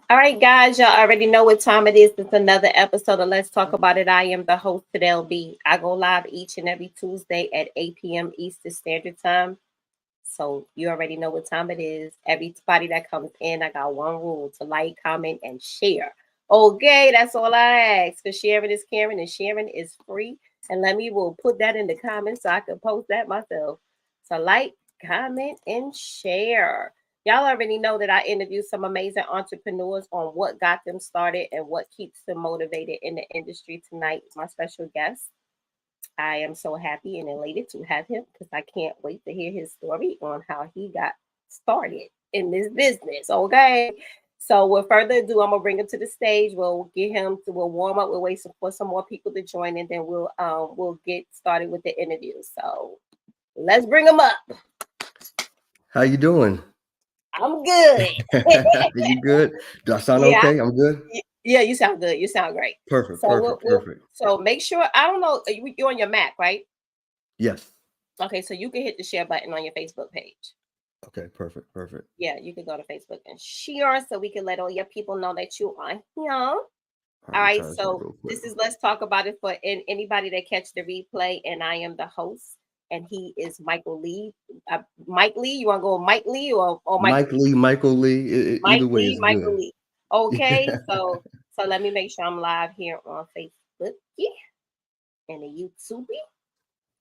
All right, guys, y'all already know what time it is. It's another episode of Let's Talk About It. I am the host at LB. I go live each and every Tuesday at 8 p.m. Eastern Standard Time. So you already know what time it is. Everybody that comes in, I got one rule to like, comment, and share. Okay, that's all I ask. Because sharing is caring and sharing is free. And let me will put that in the comments so I can post that myself. So like, comment, and share. Y'all already know that I interview some amazing entrepreneurs on what got them started and what keeps them motivated in the industry. Tonight, my special guest, I am so happy and elated to have him because I can't wait to hear his story on how he got started in this business. Okay. So with further ado, I'm gonna bring him to the stage. We'll warm up, we'll wait for some more people to join, and then we'll get started with the interview. So let's bring him up. How you doing? I'm good. You good? Do I sound Yeah, okay? I'm good. yeah, you sound good. You sound great. Perfect, So perfect, perfect. so make sure I don't know you're on your Mac, right? Yes. Okay, so you can hit the share button on your Facebook page. Okay, perfect, perfect. Yeah, you can go to Facebook and share so we can let all your people know that you are here. All All right, let me right, try this so real quick. this is Let's Talk About It for anybody that catch the replay, and I am the host, and he is Michael Lee. Mike Lee, you want to go Mike Lee or Michael Mike Lee? Lee, Michael Lee. Mike Either way Lee, is Michael good. Lee. Okay, so let me make sure I'm live here on Facebook, yeah, and the YouTube.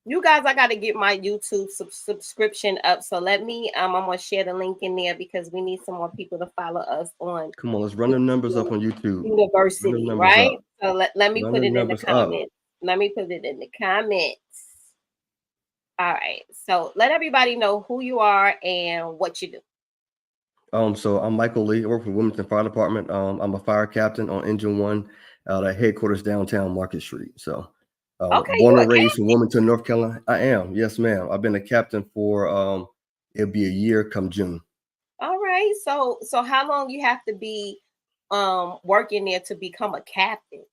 You guys, I got to get my YouTube subscription up. So let me, I'm gonna share the link in there because we need some more people to follow us on Come on, let's run the numbers up YouTube on YouTube. Run the University, numbers right? up. So let me Run put the it in the numbers up. comments. Let me put it in the comments. All right. So let everybody know who you are and what you do. So I'm Michael Lee. I work for Wilmington Fire Department. I'm a fire captain on Engine One, at headquarters downtown Market Street. So, Okay, born you and a raised in captain. Wilmington, North Carolina. I am, yes, ma'am. I've been a captain for it'll be a year come June. All right. So how long you have to be working there to become a captain?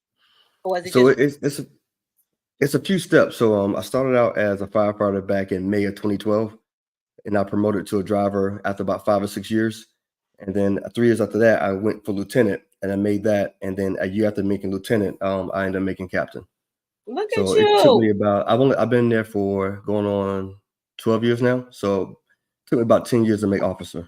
Or is it So just it's a few steps. So I started out as a firefighter back in May of 2012, and I promoted to a driver after about 5 or 6 years. And then 3 years after that, I went for lieutenant, and I made that. And then a year after making lieutenant, I ended up making captain. look at So it took me you? about I've been there for going on 12 years now. So it took me about 10 years to make officer.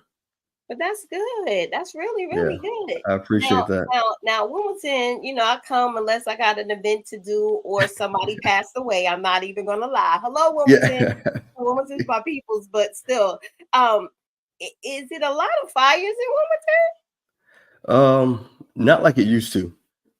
But that's good. That's really, Yeah, really good. I appreciate Now, that. now, Wilmington, I come unless I got an event to do or somebody passed away. I'm not even gonna lie. Hello, Wilmington. Yeah. Wilmington's my people's, but still, is it a lot of fires in Not like it used to. It's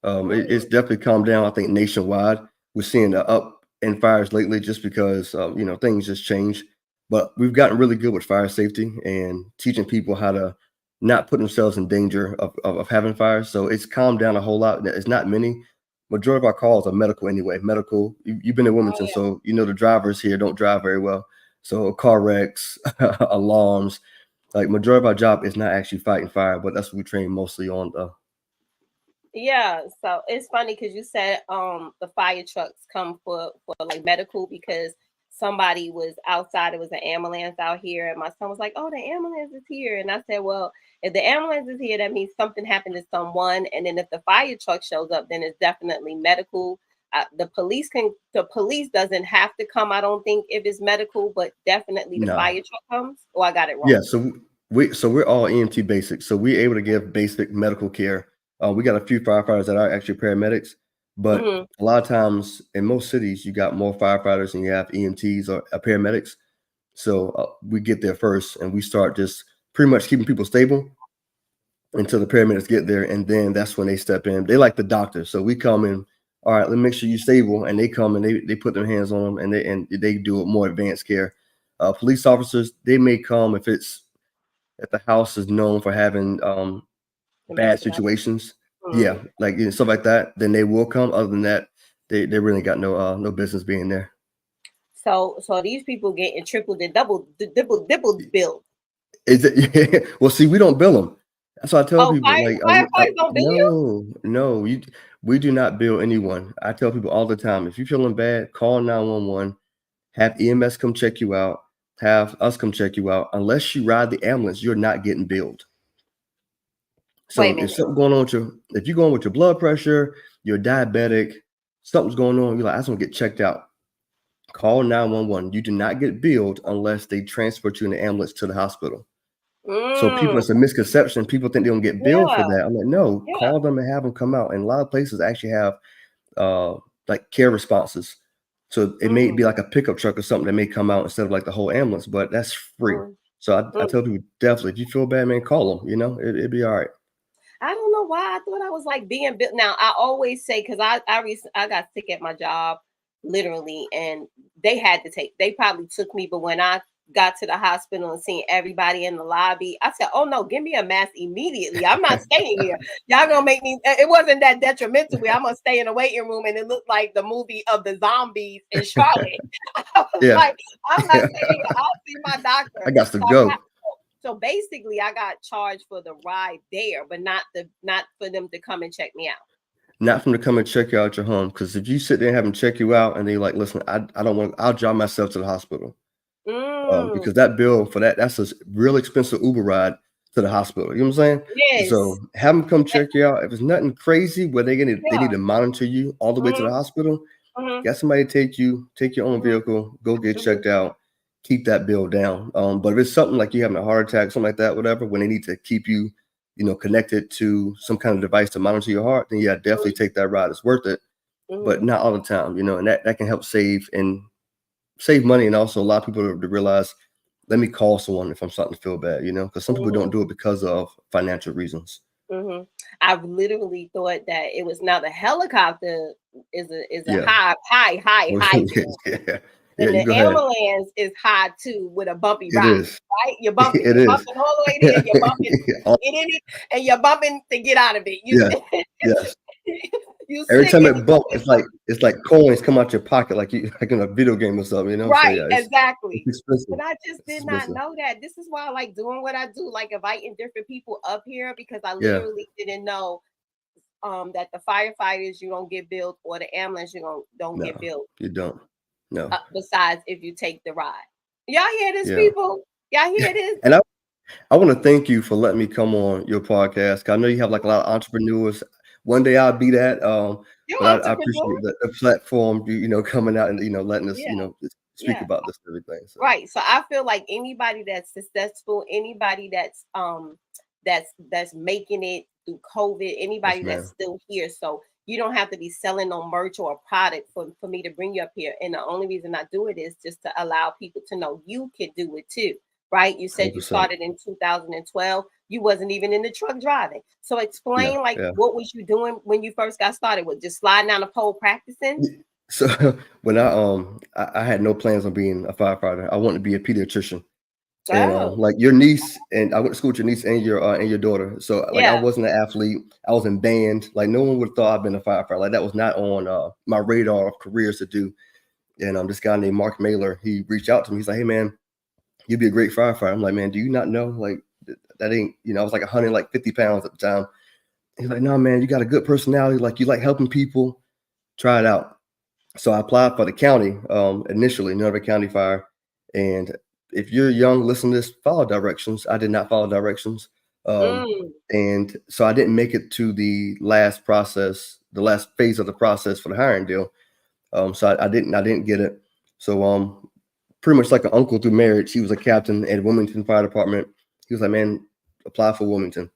Wilmington? definitely calmed down. I think nationwide, we're seeing the up in fires lately, just because things just change. But we've gotten really good with fire safety and teaching people how to not put themselves in danger of having fires. So it's calmed down a whole lot. It's not many. Majority of our calls are medical anyway. Medical. You've been in Oh Wilmington, yeah. so you know the drivers here don't drive very well. So car wrecks, alarms, like majority of our job is not actually fighting fire, but that's what we train mostly on though. Yeah, so it's funny because you said the fire trucks come for like medical because somebody was outside. It was an ambulance out here, and my son was like, "Oh, the ambulance is here," and I said, "Well, if the ambulance is here, that means something happened to someone, and then if the fire truck shows up, then it's definitely medical." The police doesn't have to come. I don't think if it's medical, but definitely the No. fire truck comes. Oh, I got it wrong. Yeah, so we're all EMT basic. So we're able to give basic medical care. We got a few firefighters that are actually paramedics, but Hmm. a lot of times in most cities you got more firefighters than you have EMTs or paramedics. So we get there first and we start just pretty much keeping people stable until the paramedics get there, and then that's when they step in. They like the doctor, so we come in. All right, let me make sure you're stable, and they come and they put their hands on them, and they do a more advanced care. Police officers, they may come if the house is known for having bad Domestic violence. situations. Yeah, Mhm. like stuff like that. Then they will come. Other than that, they really got no business being there. So these people getting tripled and double billed. Is it? Yeah. Well, see, we don't bill them. That's why I tell Oh, people like, firefighters don't bill you? no, we do not bill anyone. I tell people all the time, if you're feeling bad, call 911, have EMS come check you out, have us come check you out. Unless you ride the ambulance, you're not getting billed. Wait a So if minute. something going on with if you're going with your blood pressure, you're diabetic, something's going on, you're like, I just want to get checked out. Call 911. You do not get billed unless they transfer you in the ambulance to the hospital. So people, Mm, it's a misconception. People think they don't get billed for yeah, that. I'm like, no, yeah. call them and have them come out. And a lot of places actually have like care responses. So it may Mm, be like a pickup truck or something that may come out instead of like the whole ambulance, but that's free. mm, So I mm. tell people definitely, if you feel bad, man, call them. It'd be all right. I don't know why I thought I was like being built. Now I always say because I got sick at my job, literally, and they probably took me, but when I got to the hospital and seen everybody in the lobby, I said, "Oh no, give me a mask immediately! I'm not staying here. Y'all gonna make me." It wasn't that detrimental. I'm gonna stay in the waiting room, and it looked like the movie of the zombies in Charlotte. I was Yeah. like, "I'm not staying here. I'll see my doctor." I got to So I got go. so basically, I got charged for the ride there, but not for them to come and check me out. Not from to come and check you out your home. Because if you sit there and have them check you out and they like, listen, I don't want, I'll drive myself to the hospital. Mm, Because that bill for that's a real expensive Uber ride to the hospital. You know what I'm saying? yes, So have them come check you out. If it's nothing crazy where they yeah. need to monitor you all the way to Mm-hmm, the hospital, mm-hmm, get somebody to take your own vehicle, go get mm-hmm, checked out, keep that bill down. But if it's something like you having a heart attack, something like that, whatever, when they need to keep you, connected to some kind of device to monitor your heart, then yeah, definitely take that ride. It's worth it, mm-hmm, but not all the time, and that can help save money. And also a lot of people to realize, let me call someone if I'm starting to feel bad, because some people mm-hmm, don't do it because of financial reasons. mm-hmm. I literally thought that it was now the helicopter is a Yeah. high bill, Yeah. Yeah, and you the go ahead. ambulance is high too with a bumpy It ride. is. Right, you're bumping, It you're is. bumping all the way there, you're bumping get in it, and you're bumping to get out of it. You Yeah. Yes. you Every sick time and it you bump, it's like coins come out your pocket, like you like in a video game or something. So right, yeah, it's exactly. expensive. But I just It's did not expensive. know that. This is why I like doing what I do, like inviting different people up here because I Yeah. literally didn't know that the firefighters you don't get billed or the ambulance you don't get No, billed. you don't. No. Besides, if you take the ride, y'all hear this, Yeah. people? Y'all hear this? And I want to thank you for letting me come on your podcast. 'Cause I know you have like a lot of entrepreneurs. One day I'll be that. You But I appreciate entrepreneur? the platform, coming out and letting us, Yeah, speak yeah. about this and everything. So Right. So I feel like anybody that's successful, anybody that's making it through COVID, yes, anybody that's ma'am. still here. So you don't have to be selling no merch or a product for me to bring you up here. And the only reason I do it is just to allow people to know you can do it too. Right. You said you 100%. started in 2012. You wasn't even in the truck driving. So Yeah, explain like yeah. what was you doing when you first got started? With just sliding down the pole practicing? So when I had no plans on being a firefighter. I wanted to be a pediatrician. And Oh, like your niece, and I went to school with your niece and your daughter. So like I yeah. wasn't an athlete. I was in band. Like no one would have thought I'd been a firefighter. Like that was not on my radar of careers to do. And this guy named Mark Mailer, he reached out to me. He's like, "Hey man, you'd be a great firefighter." I'm like, "Man, do you not know? Like that ain't, I was like 150 pounds at the time." He's like, "No, man, you got a good personality. Like you like helping people. Try it out." So I applied for the county initially, Northern County Fire. And if you're young, listen to this, follow directions. I did not follow directions. Mm, And so I didn't make it to the last phase of the process for the hiring deal. So I didn't get it. So pretty much like an uncle through marriage, he was a captain at Wilmington Fire Department. He was like, "Man, apply for Wilmington."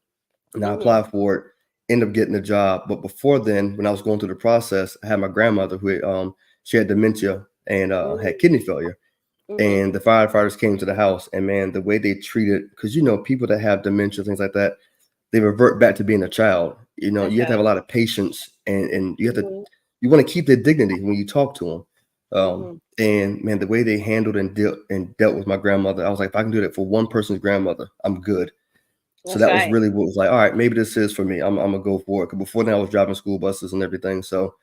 And I mm-hmm, applied for it, ended up getting the job. But before then, when I was going through the process, I had my grandmother who she had dementia and had mm, kidney failure. mm-hmm. And the firefighters came to the house, and man, the way they treated, because people that have dementia, things like that, they revert back to being a child. You have to have Okay. a lot of patience, and Mhm, you want to keep their dignity when you talk to them. mhm. And man, the way they handled and dealt with my grandmother, I was like, if I can do that for one person's grandmother, I'm good. So That's that was right. really what was like, all right, maybe this is for me. I'm gonna go for it. 'Cause before then I was driving school buses and everything. So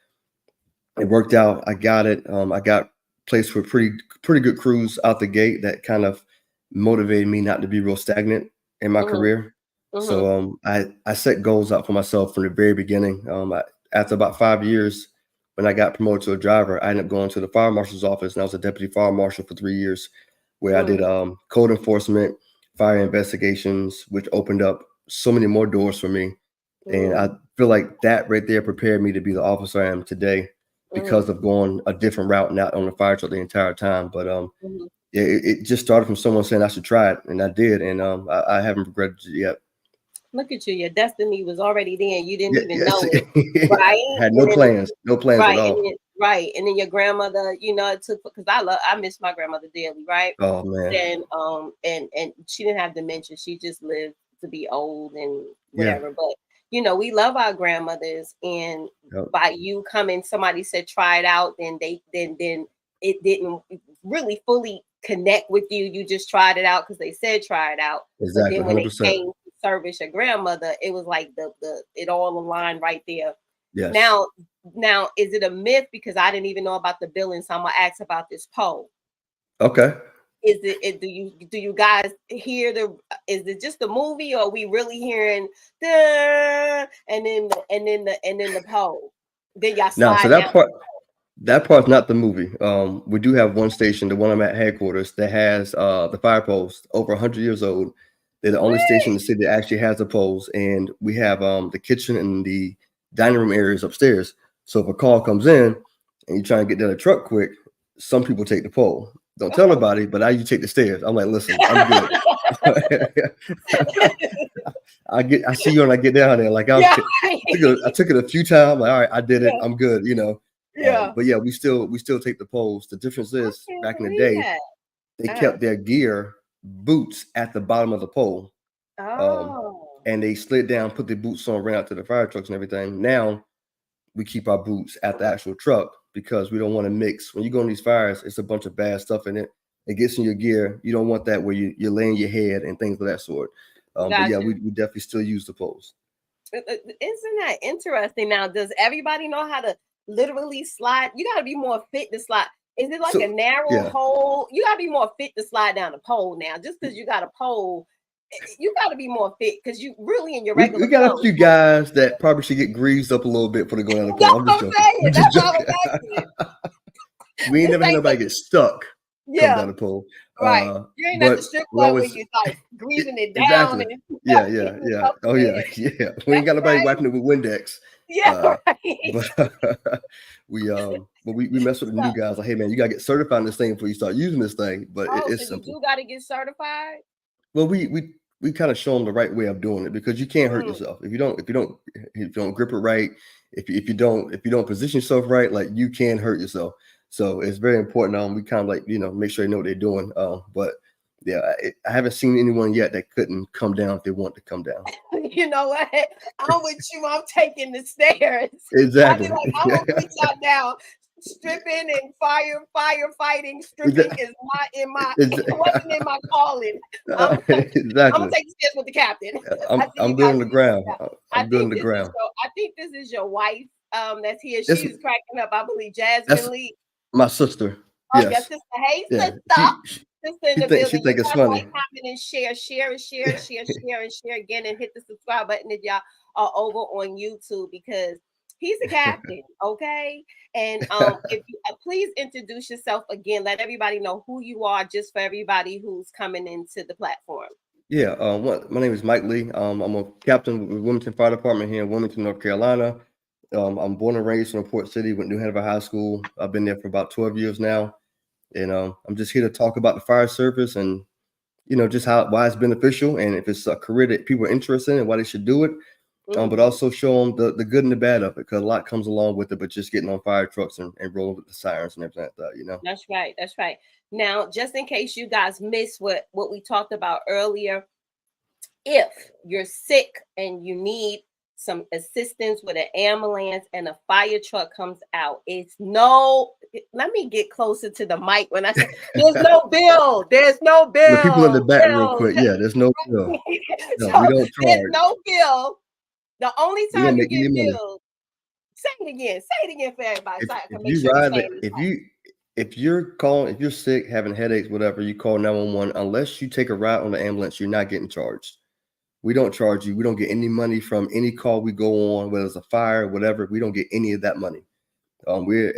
it worked out. I got it. I got placed for pretty good crews out the gate that kind of motivated me not to be real stagnant in my Mhm, career. mhm, So I set goals out for myself from the very beginning. After about 5 years, when I got promoted to a driver, I ended up going to the fire marshal's office, and I was a deputy fire marshal for 3 years, where I did mm, code enforcement, fire investigations, which opened up so many more doors for me. And I feel like that right there prepared me to be the officer I am today because of going a different route, not on the fire truck the entire time. But yeah, it just started from someone saying I should try it, and I did, and I haven't regretted it yet. Look at you. Your destiny was already there. You didn't Yeah, even know yes. it, right? Had And no plans at right, all. and then your grandmother, it took, because I miss my grandmother dearly, right? Oh man. And she didn't have dementia. She just lived to be old and Yeah. whatever. But we love our grandmothers, and Yep. by you coming, somebody said try it out, then it didn't really fully connect with you. You just tried it out because they said try it out. But Exactly. then when it 100%. came to service your grandmother, it was like the it all aligned right there. Yes. Now, is it a myth? Because I didn't even know about the billing, so I'm gonna ask about this pole. Okay. Is it? Do you guys hear the? Is it just the movie, or are we really hearing the and then the pole? Then y'all Now, so slide down. that part's not the movie. We do have one station, the one I'm at headquarters, that has the fire post over 100 years old. They're the only station in the city that actually has the poles, and we have the kitchen and the dining room areas upstairs. So if a call comes in and you try and get down the truck quick, some people take the pole. Don't tell nobody, but I usually take the stairs. I'm like, listen, I'm good. I see you when I get down there. Like I took it a few times. Like, all right, I did it. I'm good. But yeah, we still take the poles. The difference is back in the day, they kept their gear boots at the bottom of the pole. And they slid down, put the boots on, ran out to the fire trucks and everything. Now we keep our boots at the actual truck because we don't want to mix. When you go on these fires, it's a bunch of bad stuff in it. It gets in your gear. You don't want that where you're laying your head and things of that sort. But yeah, we definitely still use the poles. Isn't that interesting? Now, does everybody know how to literally slide? You got to be more fit to slide. Is it like a narrow hole? You got to be more fit to slide down a pole now. Just because you got a pole, you got to be more fit because you really in your regular. We got a few guys that probably should get greased up a little bit before they go down the pole. I'm just joking. That's what I was asking. We ain't never had nobody get stuck. Come down the pole. Right. You ain't at the strip club when you're like greasing it down. Exactly. Yeah. Oh yeah. We ain't got nobody wiping it with Windex. But we mess with the new guys. Like, hey man, you gotta get certified in this thing before you start using this thing. But it's simple. You gotta get certified. Well, we kind of show them the right way of doing it because you can't hurt yourself if you don't grip it right. If you don't position yourself right, like you can hurt yourself. So it's very important. We kind of make sure they know what they're doing. But yeah, I haven't seen anyone yet that couldn't come down if they want to come down. You know what? I'm with you. I'm taking the stairs. Exactly. I'm gonna reach out down. Stripping and firefighting. Stripping is not in my. It wasn't in my calling. Exactly. I'm gonna take the stairs with the captain. I'm building the ground. I'm building the ground. I think this is your wife. That's here. She's cracking up. I believe Jasmine Lee. My sister. Oh, yes. Your sister. Hey, sister. She think it's funny. Comment and share again, and hit the subscribe button if y'all are over on YouTube because he's the captain, okay? And if you please introduce yourself again, let everybody know who you are, just for everybody who's coming into the platform. Yeah, my name is Mike Lee. I'm a captain with Wilmington Fire Department here in Wilmington, North Carolina. I'm born and raised in Port City, went to New Hanover High School. I've been there for about 12 years now. And I'm just here to talk about the fire service and, just why it's beneficial and if it's a career that people are interested in and why they should do it. But also show them the good and the bad of it because a lot comes along with it, but just getting on fire trucks and rolling with the sirens and everything like that, That's right. That's right. Now, just in case you guys missed what we talked about earlier, if you're sick and you need some assistance with an ambulance and a fire truck comes out, let me get closer to the mic when I say there's no bill. There's no bill. The people in the back real quick. Yeah, there's no bill. No, we don't charge. There's no bill. The only time you get billed. Say it again for everybody. If you're sick, having headaches, whatever, you call 911. Unless you take a ride on the ambulance, you're not getting charged. We don't charge you. We don't get any money from any call we go on, whether it's a fire, whatever. We don't get any of that money. We're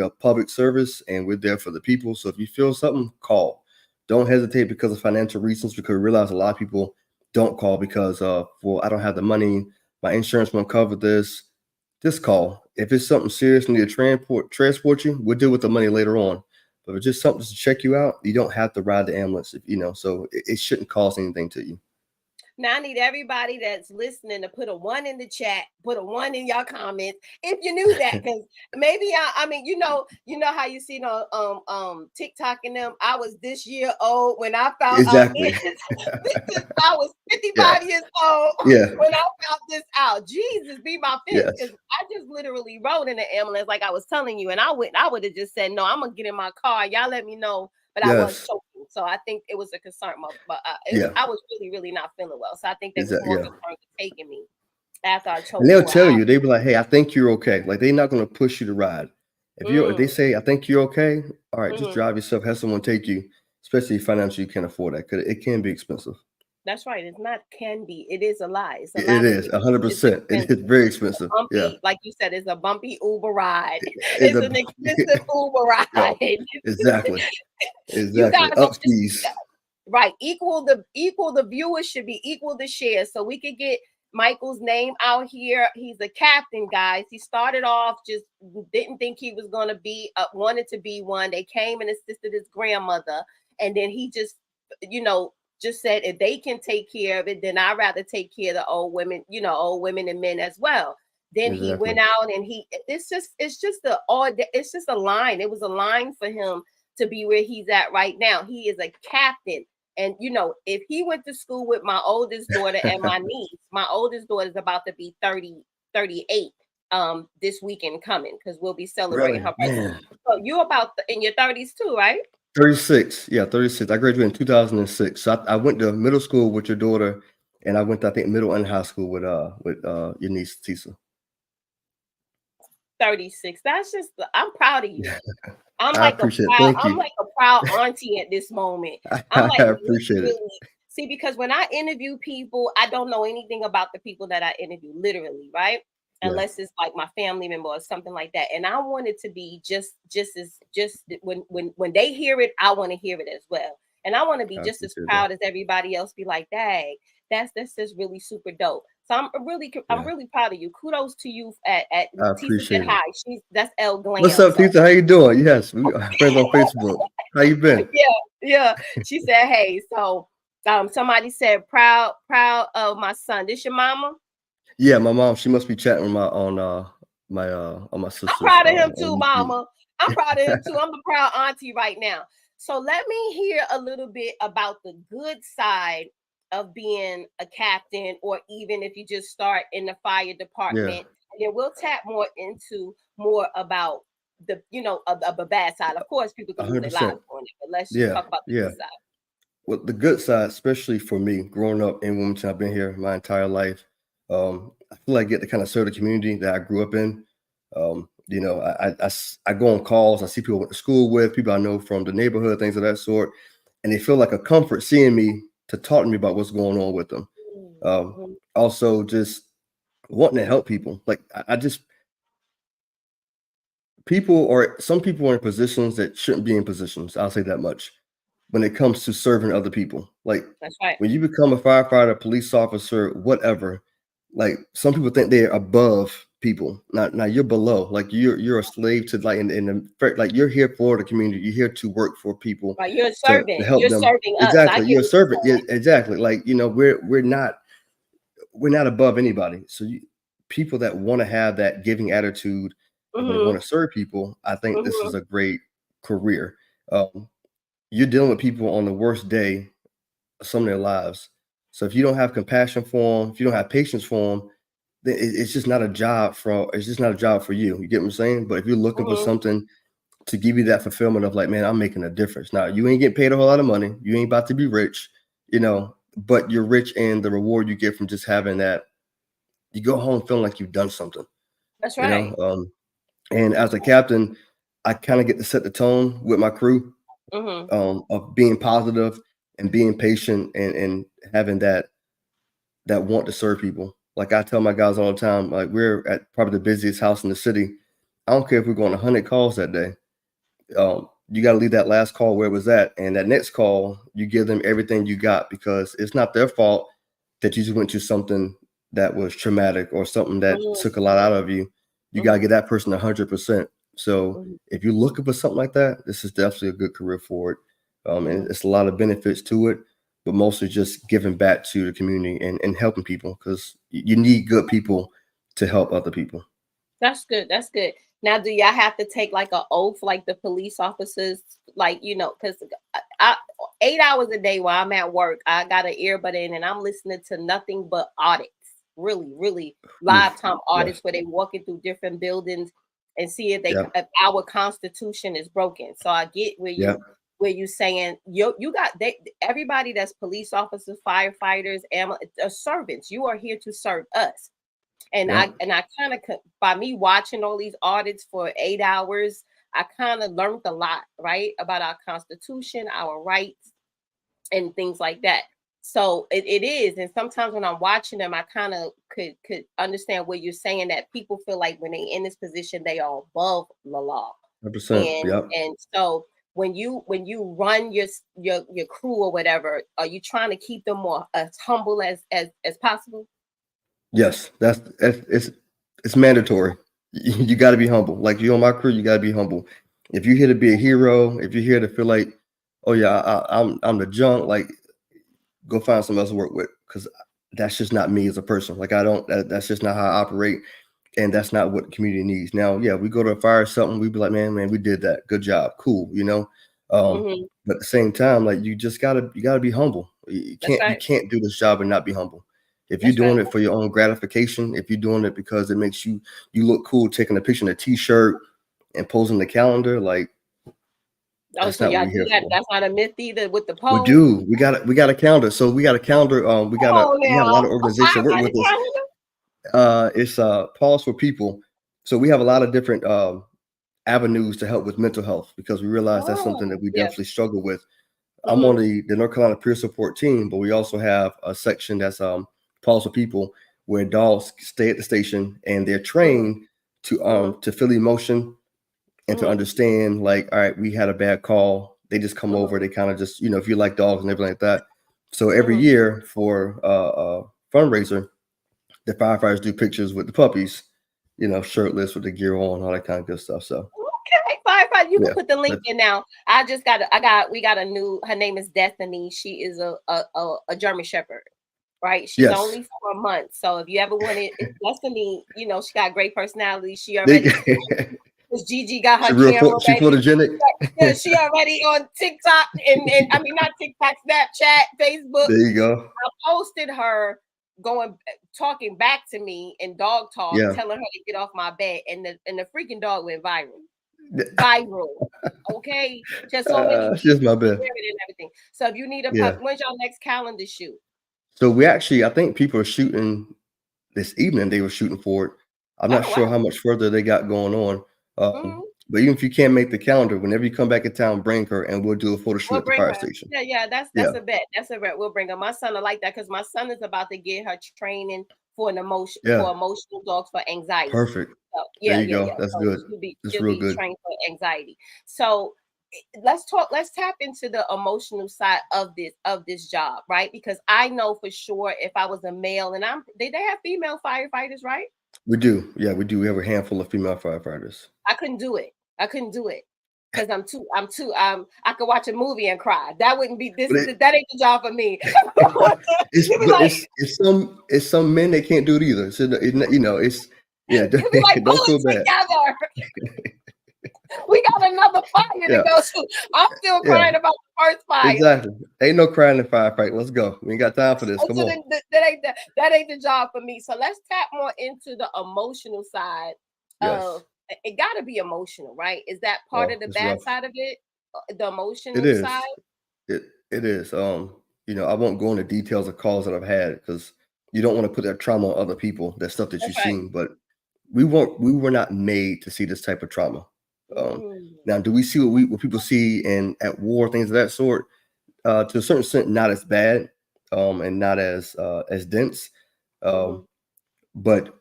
a public service and we're there for the people. So if you feel something, call. Don't hesitate because of financial reasons, because we realize a lot of people don't call because well, I don't have the money, my insurance won't cover this. Just call. If it's something serious, need to transport you, we'll deal with the money later on. But if it's just something to check you out, you don't have to ride the ambulance, so it shouldn't cost anything to you. Now I need everybody that's listening to put a 1 in the chat, put a 1 in your comments if you knew that, because maybe I mean you know how you see on TikTok and them. I was this year old when I found out Exactly. I was 55 years old Yeah. when I found this out. Jesus be my fifth, because Yes. I just literally rode in the ambulance like I was telling you, and I would have just said no. I'm gonna get in my car. Y'all let me know. But I was Yes. choking, so I think it was a concern. But Yeah. I was really, really not feeling well, so I think they was Exactly. more Yeah. concerned with taking me after I choked And they'll for an tell hour. you, they be like, hey, I think you're okay. Like they're not gonna push you to ride. If they say I think you're okay, all right, just drive yourself, have someone take you, especially if financially you can't afford that, because it can be expensive. That's right. It's not can be. It is a lie. It's a It lie to is you. It's 100%. It is expensive. very It's a expensive. Yeah. bumpy, like you said, it's a bumpy Uber ride. It's It's a an expensive Uber yeah, ride. exactly. You Exactly. gotta Up skis. right. Equal the viewers should be equal the shares, so we could get Michael's name out here. He's a captain, guys. He started off just didn't think he was going to be wanted to be one. They came and assisted his grandmother, and then he just just said if they can take care of it, then I'd rather take care of the old women and men as well. Then he Exactly. went out and it's just a line. It was a line for him to be where he's at right now. He is a captain. And if he went to school with my oldest daughter and my niece, my oldest daughter is about to be 38 this weekend coming, because we'll be celebrating Really? her birthday. Man. So you're about in your 30s too, right? 36. Yeah, 36. I graduated in 2006. So I went to middle school with your daughter, and I went to, I think, middle and high school with your niece Tisa. 36. That's just I'm proud of you. I appreciate it. Thank I'm you. like a proud auntie at this moment. I'm I like appreciate it. literally see, because when I interview people, I don't know anything about the people that I interview, literally, right? Yeah. Unless it's like my family member or something like that. And I want it to be just when they hear it, I want to hear it as well. And I want to be I just as appreciate that. proud as everybody else. Be like, dang, that's just really super dope. So I'm Yeah. really proud of you. Kudos to you at I Tisa said appreciate it. hi. That's El What's Glam. up, So Tisa? How you doing? Yes, we are friends on Facebook. How you been? yeah. She said, hey, so somebody said proud of my son. This your mama? Yeah, my mom. She must be chatting on my I'm sister's proud of him too, on YouTube. mama. I'm proud of him too. I'm the proud auntie right now. So let me hear a little bit about the good side of being a captain, or even if you just start in the fire Yeah, department, and then we'll tap more about of the bad side. Of course, people can lose their 100%. lives on it, but let's just Yeah, talk about the yeah. good side. Well, the good side, especially for me, growing up in Wilmington, I've been here my entire life. I feel like I get to kind of serve the community that I grew up in. I go on calls. I see people I went to school with, people I know from the neighborhood, things of that sort, and they feel like a comfort seeing me to talk to me about what's going on with them. Mm-hmm. Also, just wanting to help people. Like I just some people are in positions that shouldn't be in positions. I'll say that much. When it comes to serving other people, like That's right. when you become a firefighter, police officer, whatever, like some people think they're above people. Now you're below. Like you're a slave to like like you're here for the community. You're here to work for people Right. You're a to servant. help You're them. serving us. I Exactly. get You're a what you're servant. Yeah, exactly. Like we're not above anybody. So people that want to have that giving attitude and they saying. want to serve people, I think this Mm-hmm. is a great career. You're dealing with people on the worst day of some of their lives. So if you don't have compassion for them, if you don't have patience for them, then it's just not a job for you. You get what I'm saying? But if you're looking for Mm-hmm. something to give you that fulfillment of like, man, I'm making a difference. Now you ain't getting paid a whole lot of money. You ain't about to be rich, but you're rich in the reward you get from just having that. You go home feeling like you've done something, That's you right. know. And as a captain, I kind of get to set the tone with my crew Mm-hmm. of being positive and being patient and having that want to serve people. Like I tell my guys all the time, like we're at probably the busiest house in the city. I don't care if we're going 100 calls that day. You got to leave that last call where it was at, and that next call you give them everything you got because it's not their fault that you just went to something that was traumatic or something that Mhm. took a lot out of you, you got to get that person 100%. So Mhm. if you're looking for something like that, this is definitely a good career for it. And Mhm. it's a lot of benefits to it, but mostly just giving back to the community and helping people, because you need good people to help other people. That's good. That's good. Now, do y'all have to take like an oath, like the police officers, like because I 8 hours a day while I'm at work, I got an earbud in and I'm listening to nothing but audits, really, really live Oof. time Yes. audits where they walking through different buildings and see Yep. if our constitution is broken. So I get Yep. where you saying you got everybody that's police officers, firefighters, servants. You are here to serve us. And Yep. I kind of, by me watching all these audits for 8 hours, I kind of learned a lot, right, about our constitution, our rights, and things like that. So it is, and sometimes when I'm watching them, I kind of could understand what you're saying, that people feel like when they in this position, they are above the law, 100%. Yep. and so when you run your crew or whatever, are you trying to keep them more as humble as possible? Yes, it's mandatory. You got to be humble. Like, you on my crew, you got to be humble. If you're here to be a hero, if you're here to feel like, oh yeah, I'm the junk, like, go find someone else to work with, because that's just not me as a person. Like, I don't. That's just not how I operate, and that's not what the community needs. Now, yeah, we go to a fire or something, we be like, man, we did that. Good job, cool, you know. Hmm. But at the same time, like, you gotta be humble. That's You right. can't do this job and not be humble. If you're That's right. doing it for your own gratification, if you're doing it because it makes you look cool, taking a picture in a t-shirt and posing the calendar, like, Oh, that's so not what y'all we're do here that? for. That's not a myth either with the We pole. do. We got a calendar. So we got a calendar. Oh, We have a now lot of a organizations that work firefighter with us. calendar. It's Pause for People. So we have a lot of different avenues to help with mental health, because we realize that's something that Oh, we yeah. definitely struggle with. I'm on Mm-hmm. the North Carolina peer support team, but we also have a section that's Pause for People, where dogs stay at the station and they're Mm-hmm. trained to feel emotion and to Mm-hmm. understand, like, all right, we had a bad call. They just come over. They kind of just, if you like dogs and everything like that. So every Mm-hmm. year for fundraiser, the firefighters do pictures with the puppies, shirtless with the gear on, all that kind of good stuff. So Okay, firefighter. You can yeah, put the link that's, in now. We got a new. Her name is Destiny. She is a German Shepherd. Right, she's yes. only 4 months. So if you ever wanted, it's Destiny. She got great personality. She They, already, because Gigi got she her real, camera she ready. photogenic. Yeah, she already on TikTok and I mean not TikTok, Snapchat, Facebook. There you go. I posted her going talking back to me in dog talk, Yeah. telling her to get off my bed, and the freaking dog went viral. Viral. Okay. Just so many She's my people best. wearing it and everything. So if you need a Yeah. pup, when's your next calendar shoot? So we actually, I think people are shooting this evening. They were shooting for it. I'm not Oh sure wow. how much further they got going on. Mm-hmm. But even if you can't make the calendar, whenever you come back in town, bring her and we'll do a photo shoot We'll at the bring fire her. station. Yeah, that's Yeah. a bet. That's a bet. We'll bring her. My son will like that because my son is about to get her training for Yeah. emotional dogs for anxiety. Perfect. So There yeah, you yeah, go. yeah. That's So good. That's she'll real be good. trained for anxiety. So let's tap into the emotional side of this job, right? Because I know for sure if I was a male, and they have female firefighters, right? We do. Yeah, we do. We have a handful of female firefighters. I couldn't do it. I couldn't do it. Because I'm too I could watch a movie and cry. That wouldn't be But it, that ain't the job for me. it's You be but like, it's some men that can't do it either. So it's yeah. you be like, pull Don't feel it bad. together. We got another fire to Yeah. go to. I'm still Yeah. crying about the first fire. Exactly. Ain't no crying in a firefight. Let's go. We ain't got time for this. So Come on. that ain't the job for me. So let's tap more into the emotional side Yes. of it. Got to be emotional, right? Is that part Oh, of the it's bad rough. side of it? The It emotional side. is. It is. I won't go into details of calls that I've had, because you don't want to put that trauma on other people. That stuff that That's you've right. seen, but we were not made to see this type of trauma. Mm. Now, do we see what people see in at war, things of that sort? To a certain extent, not as bad, and not as dense. Mm-hmm. Um, but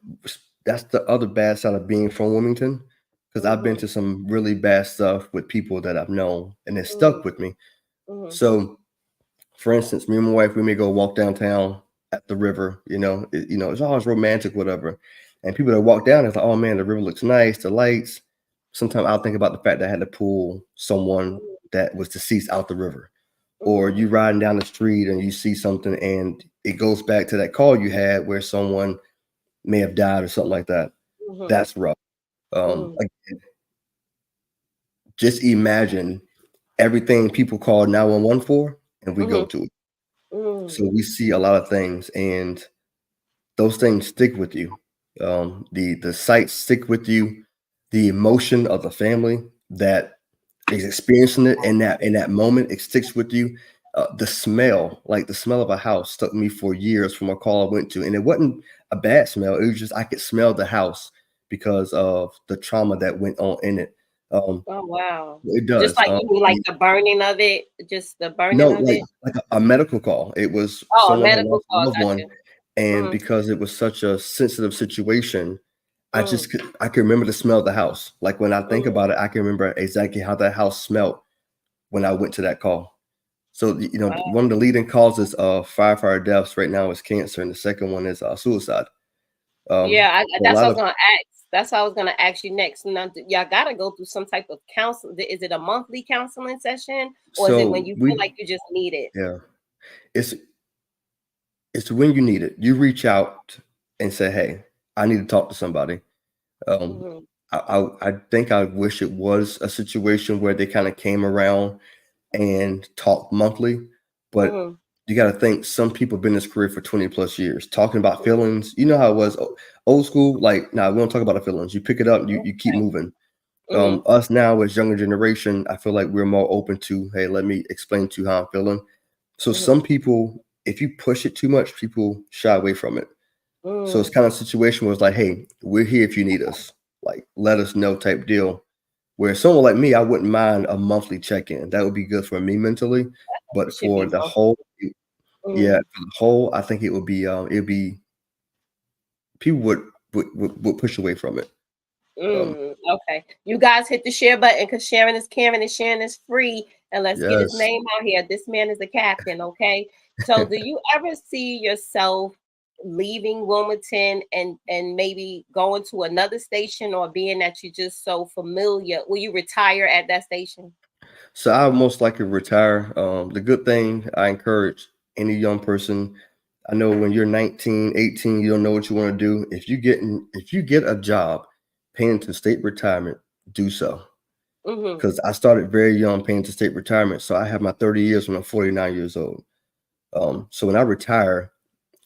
that's the other bad side of being from Wilmington, because I've been Mm-hmm. to some really bad stuff with people that I've known, and it stuck with me. Mm-hmm. So, for instance, me and my wife, we may go walk downtown at the river. It's always romantic, whatever. And people that walk down, it's like, oh man, the river looks nice, the lights. Sometimes I'll think about the fact that I had to pull someone that was deceased out the river. Or you riding down the street and you see something and it goes back to that call you had where someone may have died or something like that. That's rough. Again, just imagine everything people call 911 for, and we go to it. So we see a lot of things, and those things stick with you. The sights stick with you. The emotion of the family that is experiencing it in that moment, it sticks with you. The smell, like the smell of a house, stuck me for years from a call I went to, and it wasn't a bad smell. It was just I could smell the house because of the trauma that went on in it. Oh wow! It Just does. like you mean, like the burning of it, just the burning No, of it. like a medical call. It was Oh, a someone had medical lost a call. loved one, Gotcha. and Mm, because it was such a sensitive situation, mm, I can remember the smell of the house. Like when I think mm. about it, I can remember exactly how that house smelled when I went to that call. So Wow. one of the leading causes of firefighter deaths right now is cancer, and the second one is suicide. Yeah, A that's what lot I was of gonna ask. That's what I was gonna ask you next. Now, y'all gotta go through some type of counsel. Is it a monthly counseling session, or is it when so you feel we like you just need it? yeah, it's it's when you need it. You reach out and say, "Hey, I need to talk to somebody." Um, Mm-hmm. I think I wish it was a situation where they kind of came around and talked monthly, but Mm-hmm. you got to think some people been in this career for 20 plus years talking about feelings. You know how it was old school. Like, nah, we don't talk about the feelings. You pick it up, and you keep moving. Mm-hmm. Us now as younger generation, I feel like we're more open to, hey, let me explain to you how I'm feeling. So Mm-hmm. some people, if you push it too much, people shy away from it. So it's Mm. kind of a situation where it's like, hey, we're here if you need us. Like, let us know type deal. Where someone like me, I wouldn't mind a monthly check-in. That would be good for me mentally. It But should for be the monthly. whole, yeah, Mm. for the whole, I think it'd be people would push away from it. Okay. You guys hit the share button because sharing is caring and sharing is free. And let's get his Yes. name out here. This man is a captain. Okay. So, do you ever see yourself leaving Wilmington and maybe going to another station, or being that you're just so familiar? Will you retire at that station? So I would most likely retire. The good thing I encourage any young person, I know when you're 19, 18, you don't know what you want to do. If you get a job paying into state retirement, do so. Mm-hmm. Because I started very young paying into state retirement. So I have my 30 years when I'm 49 years old. So when I retire,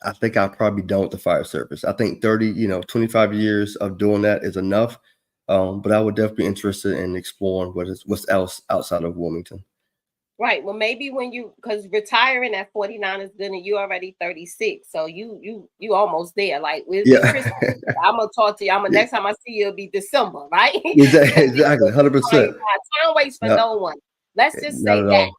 I think I'll probably be done with the fire service. I think 30, 25 years of doing that is enough. But I would definitely be interested in exploring what's else outside of Wilmington. Right. Well, maybe when you, because retiring at 49 is good, and you already 36, so you almost there. Like we'll be Yeah. Christmas. I'm gonna talk to you. Yeah. Next time I see you, it'll be December, right? Exactly. Time 100%. waits for Yeah. no one. Let's just Not say at that. all.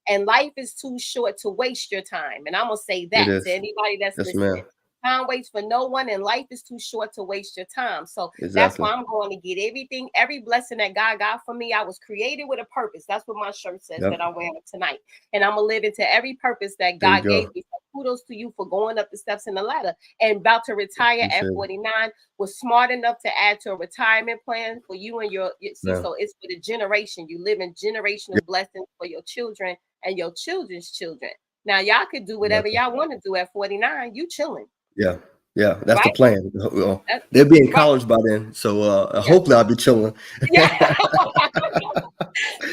And life is too short to waste your time. And I'm gonna say It that to is. anybody that's Yes, listening. ma'am. Time waits for no one, and life is too short to waste your time. So that's Exactly. why I'm going to get everything, every blessing that God got for me. I was created with a purpose. That's what my shirt says that Yep. I'm wearing tonight. And I'm gonna live into every purpose that There you God go. gave me. So kudos to you for going up the steps in the ladder and about to retire at Appreciate it. 49. Was smart enough to add to a retirement plan for you and see. Yeah. So it's for the generation. You live in Yeah. generational blessings for your children and your children's children. Now y'all could do whatever Exactly. y'all want to do at 49. You chilling, Yeah. Yeah. That's the right? plan. Well, That, they'll be in right. college by then. So Yeah. hopefully I'll be chilling. Yeah.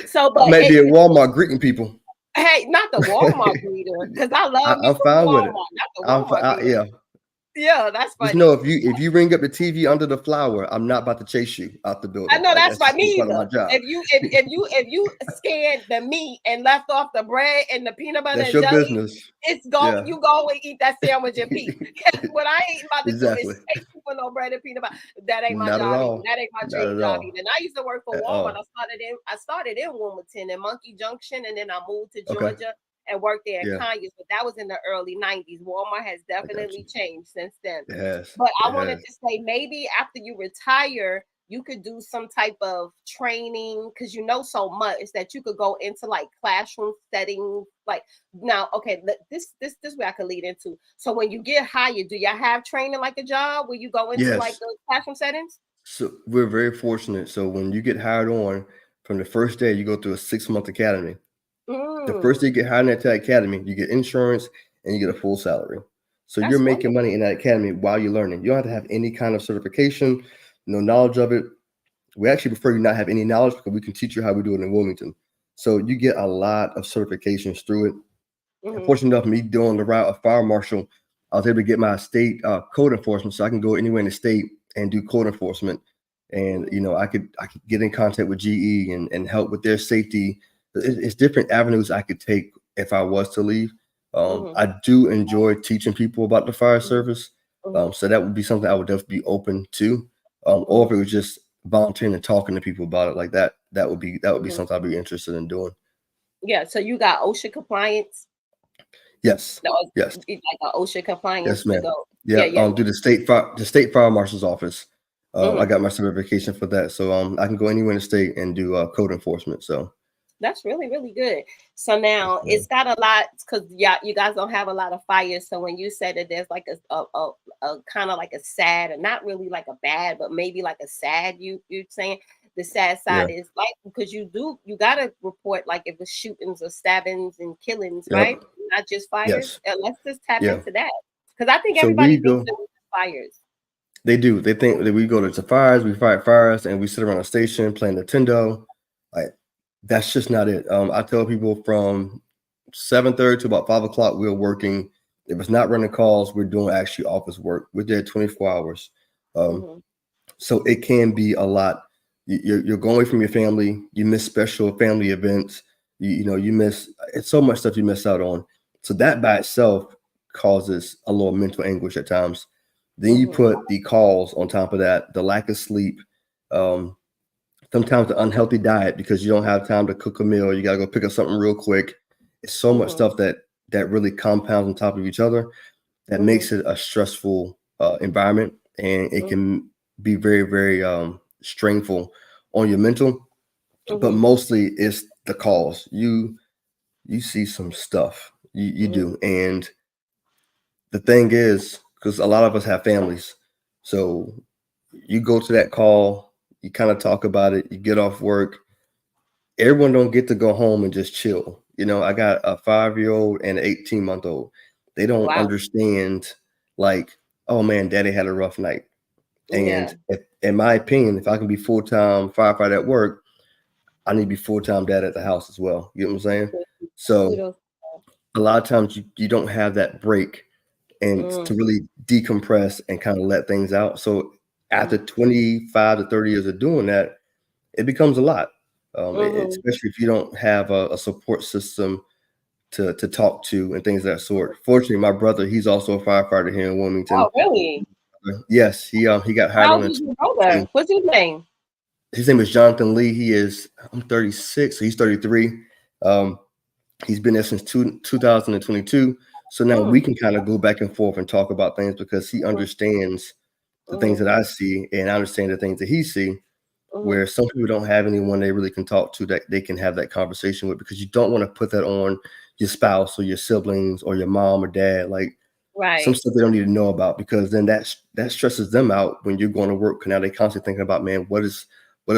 So, I but might be at Walmart greeting people. hey, not the Walmart greeter, because I love me I'm some fine with it. Walmart, not the Walmart greeter. Yeah. Yeah, that's Just funny. know if you ring up the TV under the flower, I'm not about to chase you out the I building. know Like that's that's right. just Me part of my either. job. If you scanned the meat and left off the bread and the peanut butter That's and your jelly, business. it's go Yeah. you go and eat that sandwich in peace. What I ain't about to do is Exactly. chase you for no bread and peanut butter. That ain't my Not at job either. all. That ain't my Not dream at job all. either. And I used to work for At Walmart. all. I started in Wilmington and Monkey Junction, and then I moved to Okay. Georgia and worked there in Yeah. Conyers. But that was in the early 90s. Walmart has I got you. definitely changed since then. It has. But I It wanted has. to say maybe after you retire, you could do some type of training because you know so much that you could go into like classroom settings. Like now, okay, this way I could lead into. So when you get hired, do y'all have training like a job where you go into like Yes. the classroom settings? So we're very fortunate. So when you get hired on, from the first day, you go through a 6-month academy. The first Mm, day you get hired into that academy, you get insurance and you get a full salary. So you're that's making wonderful. money in that academy while you're learning. You don't have to have any kind of certification, no knowledge of it. We actually prefer you not have any knowledge because we can teach you how we do it in Wilmington. So you get a lot of certifications through it. Hmm. Fortunate enough, me doing the route of fire marshal, I was able to get my state code enforcement, so I can go anywhere in the state and do code enforcement. And I could get in contact with GE and help with their safety. It's different avenues I could take if I was to leave. Hmm. I do enjoy teaching people about the fire Hmm. service, Hmm. so that would be something I would definitely be open to. Or Hmm. if it was just volunteering and talking to people about it like that, that would be Hmm. something I'd be interested in doing. Yeah. So you got OSHA compliance. Yes, No, yes. it's like a OSHA compliance Yes, to ma'am. go. Yeah. Yeah, Yeah. through the state fire marshal's office. I Hmm. got my certification for that, so I can go anywhere in the state and do code enforcement. So, That's really, really good. So yes, now ma'am. it's got a lot because yeah, you guys don't have a lot of fires. So when you said that there's like a kind of like a sad, and not really like a bad, but maybe like a sad, you're saying the sad Yeah, side is like because you gotta report like if it's shootings or stabbings and killings, yep, right? Not just fires. yes, Let's just tap yeah. into that because I think So we everybody thinks go. that it's fires. They do. They think that we go to fires, we fight fires, and we sit around a station playing Nintendo. Like that's just not it. I tell people from 7:30 to about 5 o'clock, we're working. If it's not running calls, we're doing actually office work. We're there 24 hours. Um, Hmm. So it can be a lot. You're going away from your family. You miss special family events. You miss it's so much stuff you miss out on. So that by itself causes a little mental anguish at times. Then you Hmm. put the calls on top of that, the lack of sleep, um, sometimes the unhealthy diet because you don't have time to cook a meal. You got to go pick up something real quick. It's so much Hmm. stuff that really compounds on top of each other that Hmm. makes it a stressful environment, and it Hmm. can be very, very strainful on your mental. But Hmm. mostly, it's the calls. You see some stuff. You Hmm. do, and the thing is, because a lot of us have families, so you go to that call, you kind of talk about it, you get off work. Everyone don't get to go home and just chill. I got a 5-year-old and an 18-month-old. They don't Wow. understand, like, oh man, daddy had a rough night. And Yeah. in my opinion, if I can be full-time firefighter at work, I need to be full-time dad at the house as well. You know what I'm saying? So Kudos. a lot of times you don't have that break and Mm, to really decompress and kind of let things out. So after mm, 25 to 30 years of doing that, it becomes a lot. mhm. Especially if you don't have a support system to talk to and things of that sort. Fortunately, my brother, he's also a firefighter here in Wilmington. Oh, really? Yes, he got hired How on old in is your brother? 2022. What's his name? His name is Jonathan Lee. I'm 36, so he's 33. Um, he's been there since 2022. So now we Mm, can kind of go back and forth and talk about things because he mhm, understands the things mhm, that I see and I understand the things that he see. mhm. Where some people don't have anyone they really can talk to that they can have that conversation with because you don't want to put that on your spouse or your siblings or your mom or dad. Like some Right. stuff they don't need to know about because then that stresses them out when you're going to work. Now they constantly thinking about, man, what is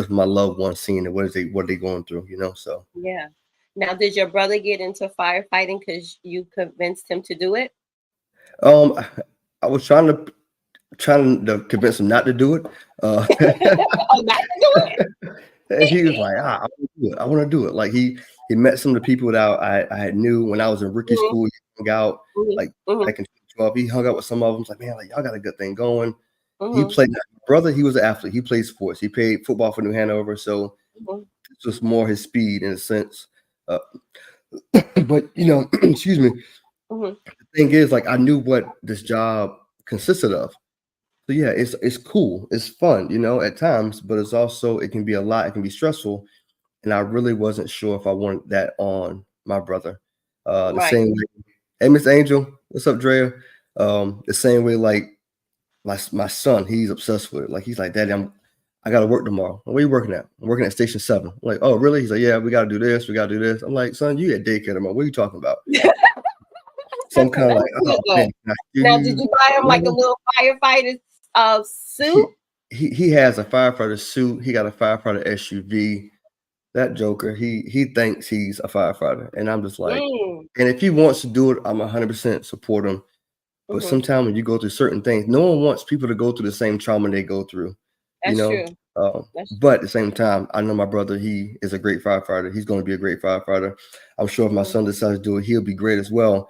my loved one seeing and what are they going through, So Yeah. Now, did your brother get into firefighting because you convinced him to do it? um I was trying to convince him not to do it. Oh, not to do it? And he was like, I want to do it. I want to do it. Like he met some of the people that I had knew when I was in rookie Mhm, school. He hung out mhm, like mhm, back in 2012. He hung out with some of them. It's like, man, like y'all got a good thing going. He mhm, played. My brother, he was an athlete. He played sports. He played football for New Hanover. So mhm, this was more his speed in a sense. Uh, but excuse me. mhm. The thing is, like, I knew what this job consisted of. So yeah, it's cool. It's fun, at times, but it can be a lot. It can be stressful. And I really wasn't sure if I wanted that on my brother. The Right. same way, hey Miss Angel, what's up, Drea? The same way, like my son, he's obsessed with it. Like he's like, Daddy, I got to work tomorrow. Where are you working at? I'm working at Station 7. I'm like, oh, really? He's like, yeah, we got to do this. We got to do this. I'm like, son, you at daycare tomorrow. What are you talking about? So I'm kind of That's like, good oh, though. man, can I give Now, did you you buy him like a money? little firefighter suit? He has a firefighter suit. He got a firefighter SUV. That joker, he thinks he's a firefighter. And I'm just like, Mm. and if he wants to do it, I'm 100% support him. But Mm-hmm. sometimes when you go through certain things, no one wants people to go through the same trauma they go through, you That's know. true. That's But at the same time, I know my brother. He is a great firefighter. He's going to be a great firefighter. I'm sure if my son decides to do it, he'll be great as well.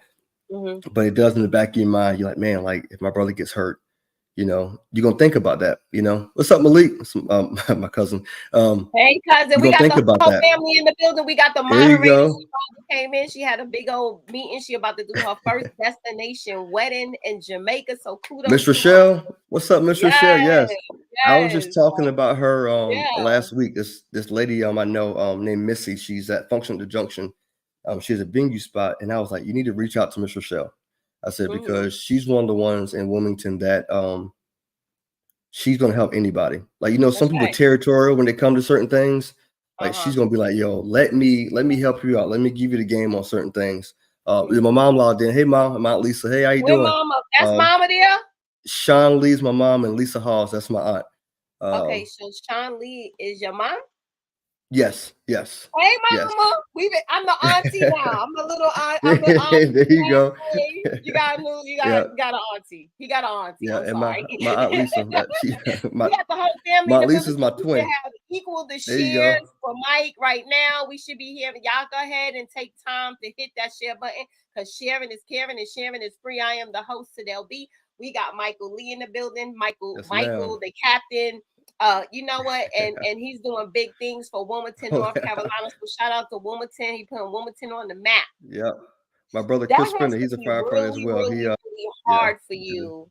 Mm-hmm. But it does in the back of your mind. You're like, man, like if my brother gets hurt, you know, you're gonna think about that. You know, what's up, Malik? My cousin. Hey, cousin, You're we gonna got think the about whole that. family in the building. We got the There you moderator. go. She probably came in. She had a big old meeting. She about to do her first destination wedding in Jamaica. So kudos Miss to her. Rochelle. What's up, Miss Rochelle? Yes, Yes. I was yes, just talking about her yeah. last week. This lady I know named Missy. She's at Function the Junction. She has a venue spot, and I was like, you need to reach out to Miss Rochelle. I said because she's one of the ones in Wilmington that she's gonna help anybody. Like, you know, some That's people are right. territorial when they come to certain things. Like she's gonna be like, yo, let me help you out. Let me give you the game on certain things. My mom logged in. Hey mom, I'm Aunt Lisa. Hey, how you Where doing? mama? That's mama there. Sean Lee's my mom and Lisa Halls, that's my aunt. Okay, so Sean Lee is your mom? Yes. Hey mama, I'm the auntie now. I'm the little aunt. I'm the auntie. There you go. You got an auntie. He got an auntie. Yeah, I'm and sorry. my aunt Lisa. We got the whole family my in the building. Lisa's my We twin. should have equal the There you shares go. for Mike right now. We should be here. Y'all go ahead and take time to hit that share button because sharing is caring and sharing is free. I am the host of LB. We got Michael Lee in the building. Michael, the captain. You know what? And he's doing big things for Wilmington, North Carolina. So shout out to Wilmington. He putting Wilmington on the map. Yeah. My brother That Chris has Fender, to he's a be firefighter as really, well. really, He really hard for you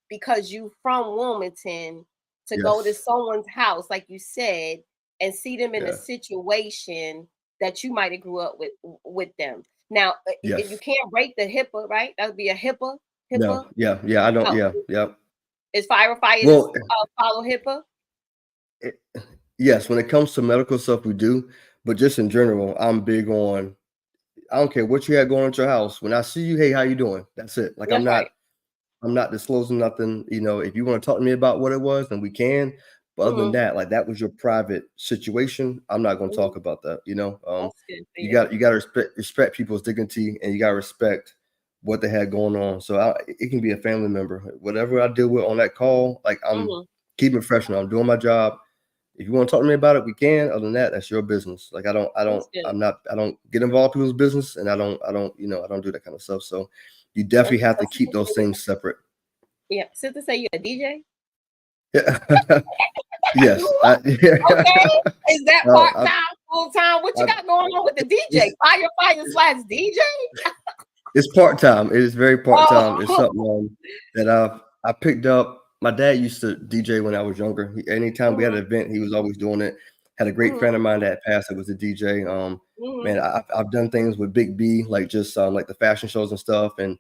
because you from Wilmington to go to someone's house, like you said, and see them in a situation that you might have grew up with them. Now, you can't break the HIPAA, right? That would be a HIPAA. No, yeah, I don't. Yeah. Is firefighters follow HIPAA? Yes, when it comes to medical stuff, we do. But just in general, I'm big on. I don't care what you had going on at your house. When I see you, hey, how you doing? That's it. Like I'm not disclosing nothing. You know, if you want to talk to me about what it was, then we can. But other than that, like that was your private situation. I'm not going to talk about that. You know, you got to respect people's dignity, and you got to respect what they had going on. So it can be a family member, whatever I deal with on that call. Like I'm keeping it professional. I'm doing my job. If you want to talk to me about it, we can. Other than that, that's your business. Like I don't get involved in people's business, and I don't do that kind of stuff. So you definitely have to keep those things separate. Yeah. Sister say you're a DJ? Yeah. Yes. Okay. Is that part-time, full-time? What you got going on with the DJ? Firefighter / DJ? It's part-time. It is very part-time. It's something that I picked up. My dad used to DJ when I was younger. Anytime we had an event, he was always doing it. Had a great friend of mine that passed that was a DJ. Man, I've done things with Big B, like just like the fashion shows and stuff. And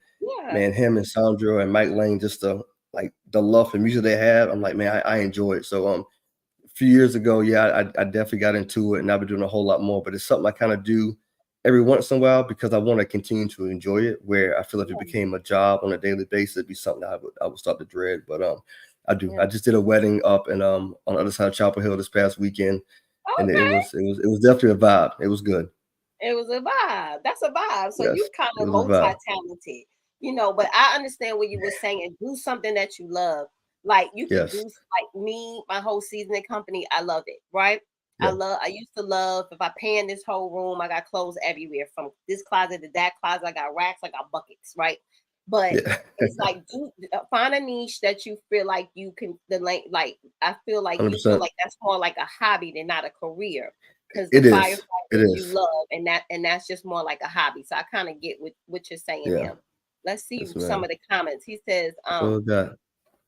man, him and Sandra and Mike Lane, just like the love for music they have. I'm like, man, I enjoy it. So a few years ago, I definitely got into it, and I've been doing a whole lot more. But it's something I kind of do every once in a while because I want to continue to enjoy it. Where I feel if it became a job on a daily basis, it'd be something I would start to dread. But I do. I just did a wedding up and on the other side of Chapel Hill this past weekend, and it was definitely a vibe. It was good. It was a vibe. That's a vibe. So you kind of multi-talented, you know. But I understand what you were saying. Do something that you love. Like you can do like me, my whole seasoning company. I love it, right? I used to love if I pan this whole room, I got clothes everywhere from this closet to that closet. I got racks, I got buckets, right? But it's like find a niche that you feel like you can I feel like 100%. You feel like that's more like a hobby than not a career. Because the firefighters you love, and that's just more like a hobby. So I kind of get what you're saying now. Let's see some of the comments. He says,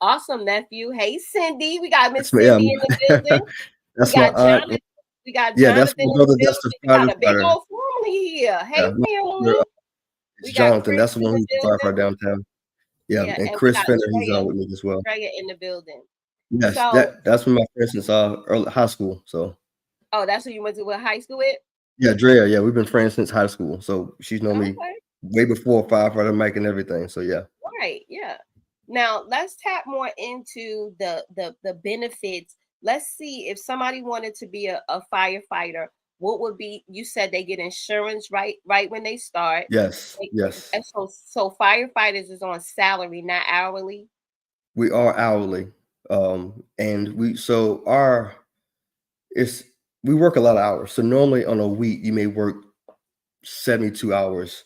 awesome nephew. Hey Cindy, we got Miss Cindy in the building. That's my aunt. We got Jonathan that's my brother. That's the we got a big old family here. Hey family. It's Jonathan. That's the one who's the firefighter downtown. Yeah, and Chris Fender, he's with me as well. Australia in the building. Yes, So, that's from my friend since early high school. So oh, that's who you went to with high school with? yeah, Drea, yeah, we've been friends since high school. So she's known me Okay. way before firefighter Mike and everything. So yeah. Right. Yeah. Now let's tap more into the benefits. Let's see if somebody wanted to be a firefighter, what would be, you said they get insurance right when they start. Yes, They yes. and so firefighters is on salary, not hourly. We are hourly. And our it's we work a lot of hours. So normally on a week you may work 72 hours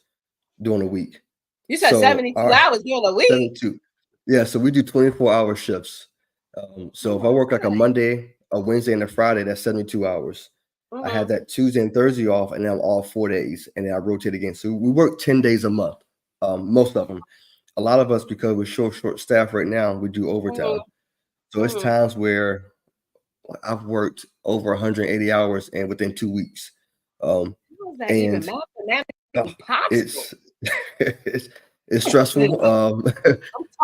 during a week. You said So 72 our hours during the week. 72. Yeah, so we do 24-hour shifts. So if I Oh work like a my Monday, a Wednesday, and a Friday, that's 72 hours. God. I had that Tuesday and Thursday off, and then I'm off 4 days, and then I rotate again. So we work 10 days a month, most of them. A lot of us, because we're short staff right now, we do Mm-hmm. overtime. So it's Mm-hmm. times where I've worked over 180 hours and within 2 weeks. How is that even And mathematically possible? it's it's it's stressful. I'm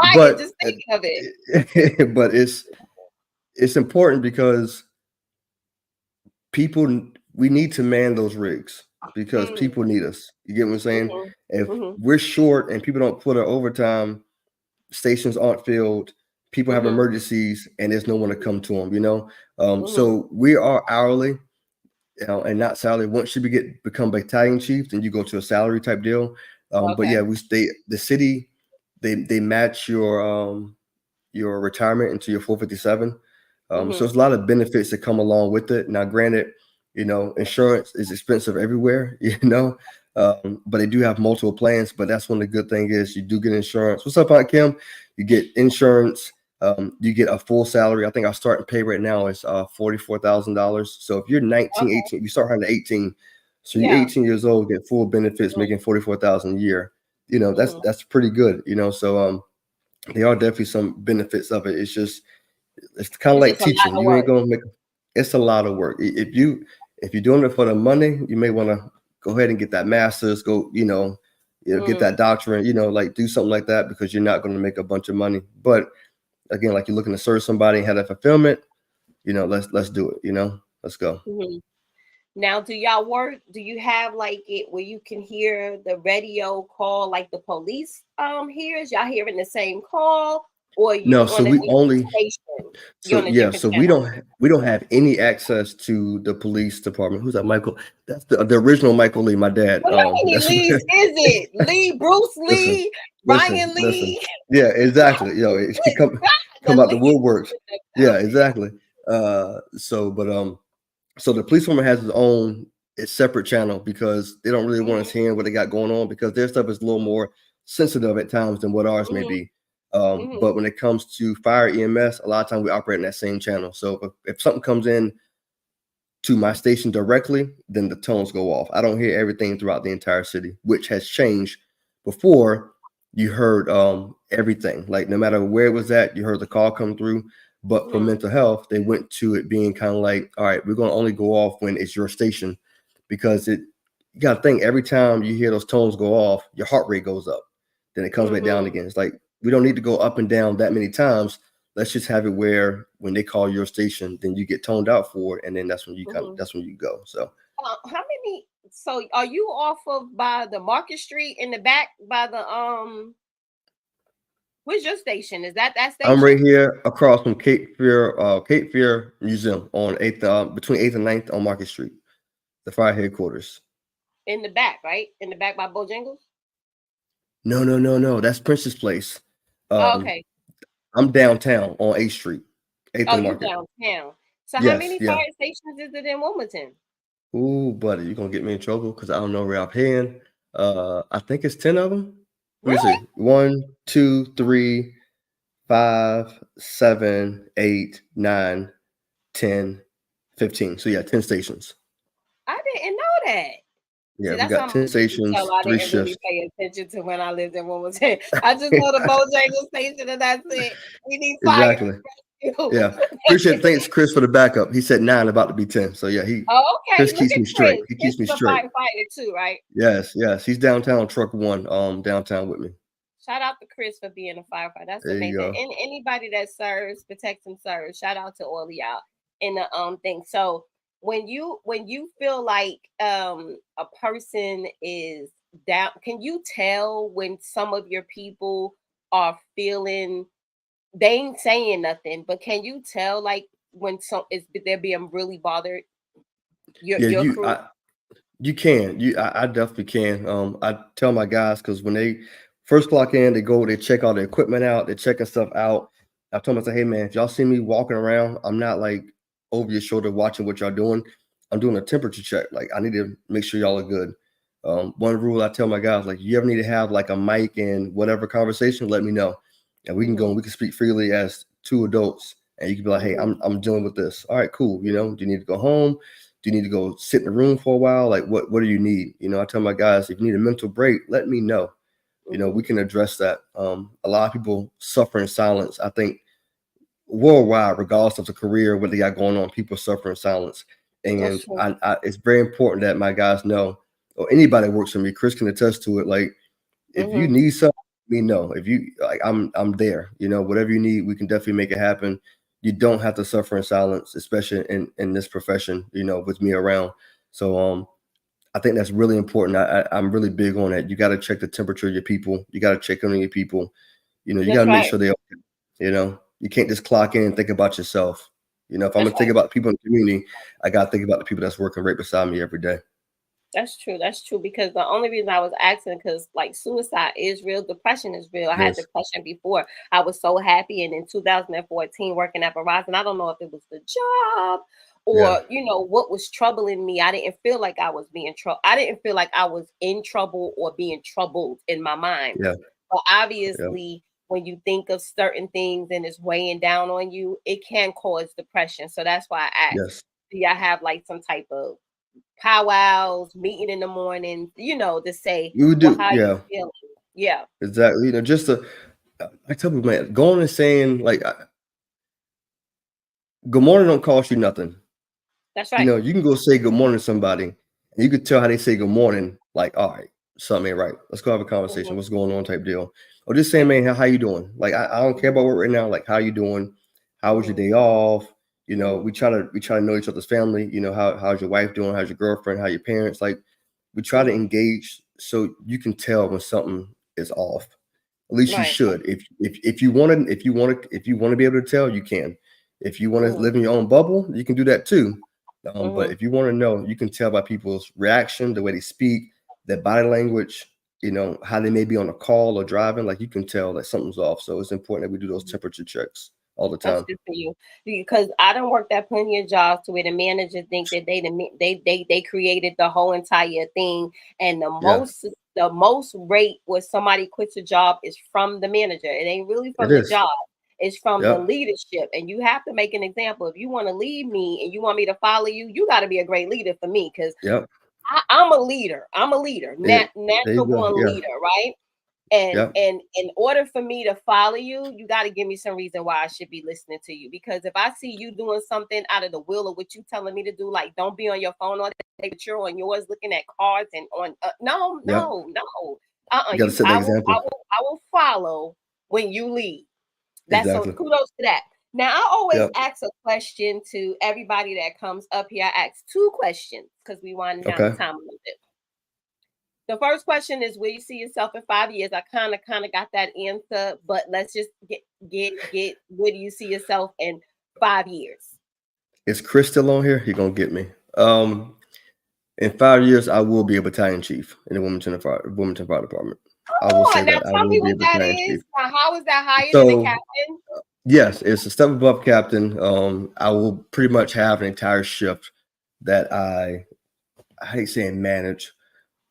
tired But just thinking of it. but it's important because we need to man those rigs because Mm-hmm. people need us. You get what I'm saying? If Mm-hmm. we're short and people don't put our overtime, stations aren't filled, people have Mm-hmm. emergencies, and there's no one to come to them. Mm-hmm. So we are hourly, and not salary. Once you become battalion chief, then you go to a salary type deal. But Okay. yeah, the city, they match your retirement into your 457. So Mm-hmm. there's a lot of benefits that come along with it. Now, granted, insurance is expensive everywhere, but they do have multiple plans. But that's one of the good things is you do get insurance. What's up, Aunt Kim? You get insurance. You get a full salary. I think our starting pay right now is $44,000. So if you're 19, Okay. 18, you start having 18. So you're Yeah. 18 years old, get full benefits, making 44,000 a year. That's Mm-hmm. that's pretty good. So there are definitely some benefits of it. It's kind of It's like just a lot teaching. of You ain't work. gonna make it's a lot of work. If you're doing it for the money, you may want to go ahead and get that master's, get Mm. that doctorate, like do something like that because you're not going to make a bunch of money. But again, like you're looking to serve somebody and have that fulfillment, let's do it, let's go. Mm-hmm. Now, do y'all work? Do you have like it where you can hear the radio call like the police hears? Y'all hearing the same call, or you No, on so a we different only station? You're So on a yeah, different so we channel. don't have any access to the police department. Who's that, Michael? That's the original Michael Lee, my dad. Well, how many That's Lees is it? Lee, Bruce listen, Lee, listen, Ryan listen. Lee. Yeah, exactly. He The come out the Lees. woodworks. Yeah, exactly. So the police department has its separate channel because they don't really want us hearing what they got going on because their stuff is a little more sensitive at times than what ours may Mm-hmm. be. Mm-hmm. But when it comes to fire EMS, a lot of times we operate in that same channel. So if something comes in to my station directly, then the tones go off. I don't hear everything throughout the entire city, which has changed. Before, you heard everything. Like no matter where it was at, you heard the call come through. But for Mm-hmm. mental health, they went to it being kind of like, all right, we're going to only go off when it's your station because you got to think every time you hear those tones go off, your heart rate goes up. Then it comes back down Mm-hmm. again. It's like we don't need to go up and down that many times. Let's just have it where when they call your station, then you get toned out for it, and then that's when Mm-hmm. that's when you go. So How many? So, are you off of by the Market Street in the back by the Where's your station? Is that I'm station right here across from Cape Fear Museum on between 8th and 9th on Market Street, the fire headquarters. in the back? Right in the back by Bojangles. No. That's Prince's Place. Oh, Um, okay. I'm downtown on 8th Street, 8th Oh, and you Market. downtown. So, how Yes, many yeah. fire stations is it in Wilmington? Ooh, buddy, you're gonna get me in trouble because I don't know where I'm paying. I think it's 10 of them. Let me Really? see. 1, 2, 3, 5, 7, 8, 9, 10, 15. So yeah, 10 stations. I didn't know that. Yeah, See, we that's how got 10 much you can tell stations, I 3 didn't really shifts. pay attention to when I lived in Wilmington. I just know the Bojangles station, and that's it. We need fire Exactly. rescue. Yeah. Appreciate thanks Chris for the backup. He said 9 about to be 10. So yeah, Oh, okay. Chris Look keeps at me straight. Chris. He Chris keeps me is a straight. firefighter too, right? Yes. He's downtown truck 1, downtown with me. Shout out to Chris for being a firefighter. That's There you amazing. go. And anybody that serves, protects and serves. Shout out to all of y'all in the thing. So when you feel like a person is down, can you tell when some of your people are feeling, they ain't saying nothing, but can you tell like when some is they're being really bothered? Yeah, Your crew? you can. I definitely can. I tell my guys because when they first clock in, they check all the equipment out, they're checking stuff out. I told them, I say, hey man, if y'all see me walking around, I'm not like over your shoulder watching what y'all doing. I'm doing a temperature check. Like I need to make sure y'all are good. One rule I tell my guys, like you ever need to have like a mic and whatever conversation, let me know. And we can go and we can speak freely as two adults. And you can be like, hey, I'm dealing with this. All right, cool. You know, do you need to go home? Do you need to go sit in the room for a while? Like what do you need? You know, I tell my guys, if you need a mental break, let me know. You know, we can address that. A lot of people suffer in silence. I think worldwide, regardless of the career, what they got going on, people suffer in silence. And That's true. it's very important that my guys know, or anybody that works for me, Chris can attest to it. Like if you need something, let me know. If you like, I'm there. You know, whatever you need, we can definitely make it happen. You don't have to suffer in silence, especially in this profession. You know, with me around. So I think that's really important. I'm really big on that. You got to check the temperature of your people. You got to check on your people. You know, you got That's to make right. sure they're okay. You know, you can't just clock in and think about yourself. You know, if I'm That's gonna think right. about people in the community, I got to think about the people that's working right beside me every day. That's true. That's true. Because the only reason I was asking, because like suicide is real, depression is real. I had Yes. depression before. I was so happy, and in 2014, working at Verizon, I don't know if it was the job Yeah. or what was troubling me. I didn't feel like I was being trouble. I didn't feel like I was in trouble or being troubled in my mind. Yeah. But Yeah. obviously, when you think of certain things and it's weighing down on you, it can cause depression. So that's why I asked. Yes. Do y'all have like some type of powwows, meeting in the morning, to say, You would well, do. how are you Yeah. feeling? Yeah, Exactly. You know, just to I tell people, man, going and saying like good morning don't cost you nothing. that's You right. know, you can go say good morning to somebody, and you could tell how they say good morning. Like, all right, something ain't right. Let's go have a conversation. Hmm. What's going on? Type deal. Or just saying, Yeah. man, how you doing? Like, I don't care about work right now. Like, how you doing? How was your Hmm. day off? You know, Hmm. we try to know each other's family. You know, how's your wife doing? How's your girlfriend? How your parents? Like, we try to Hmm. engage so you can tell when something is off. At least you Right. should. If you want to if you want to be able to tell, you can. If you want to Hmm. live in your own bubble, you can do that too. But Hmm. if you want to know, you can tell by people's reaction, the way they speak, their body language, you know, how they may be on a call or driving. Like you can tell that something's off. So it's important that we do those temperature checks all the That's time. good for you, because I don't work at plenty of jobs to where the manager think that they created the whole entire thing, and the Yeah, most rate where somebody quits a job is from the manager. It ain't really it from the is. job. It's from the Yep. leadership, and you have to make an example. If you want to lead me and you want me to follow you, you got to be a great leader for me, because Yep. I'm a leader. I'm a leader, There you natural go. born Yeah. leader, right? And Yep. and in order for me to follow you, you got to give me some reason why I should be listening to you. Because if I see you doing something out of the will of what you telling me to do, like don't be on your phone all day, but you're on yours looking at cards and on no, Yep. no, no. You got to You set the example. I will follow when you lead. That's so Exactly. kudos to that. Now I always Yep. ask a question to everybody that comes up here. I ask two questions because we winding down the Okay. time a little bit. The first question is where you see yourself in 5 years. I kind of got that answer, but let's just get where do you see yourself in 5 years? Is Chris still on here? He gonna get me. In 5 years, I will be a battalion chief in the Wilmington Fire Department. I will Oh, say now that I tell will me be a what that battalion chief. is. Now, how is that higher than a So captain? yes, it's a step above captain. I will pretty much have an entire shift that I hate saying manage,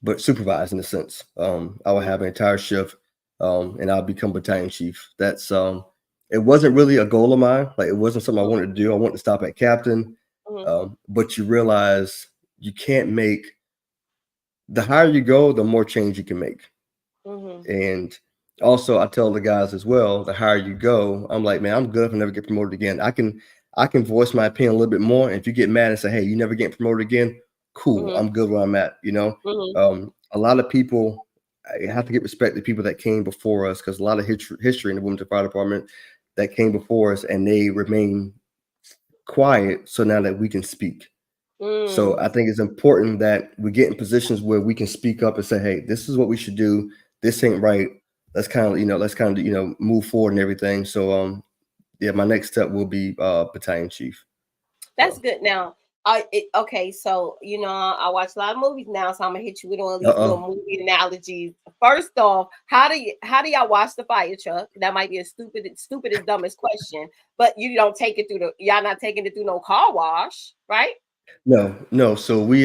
but supervise in a sense. I will Mm-hmm. have an entire shift, and I'll become battalion chief. That's it wasn't really a goal of mine. Like it wasn't something I wanted to do. I wanted to stop at captain, Mm-hmm. but you realize you can't make the higher you go, the more change you can make. Mm-hmm. And also, I tell the guys as well, the higher you go, I'm like, man, I'm good if I never get promoted again. I can voice my opinion a little bit more. And if you get mad and say, hey, you never get promoted again, cool. Mm-hmm. I'm good where I'm at. You know, Mm-hmm. a lot of people. I have to give respect to people that came before us, because a lot of history in the Wilmington Fire Department that came before us, and they remain quiet. So now that we can speak. So Mm, I think it's important that we get in positions where we can speak up and say, "Hey, this is what we should do. This ain't right. Let's kind of, move forward and everything." So, yeah, my next step will be battalion chief. that's So, good. Now, okay, so I watch a lot of movies now, so I'm gonna hit you with one of these little uh-oh. movie analogies. First off, how do y'all wash the fire truck? That might be a stupidest, dumbest question, but you don't take it through y'all not taking it through no car wash, right? No, no. So we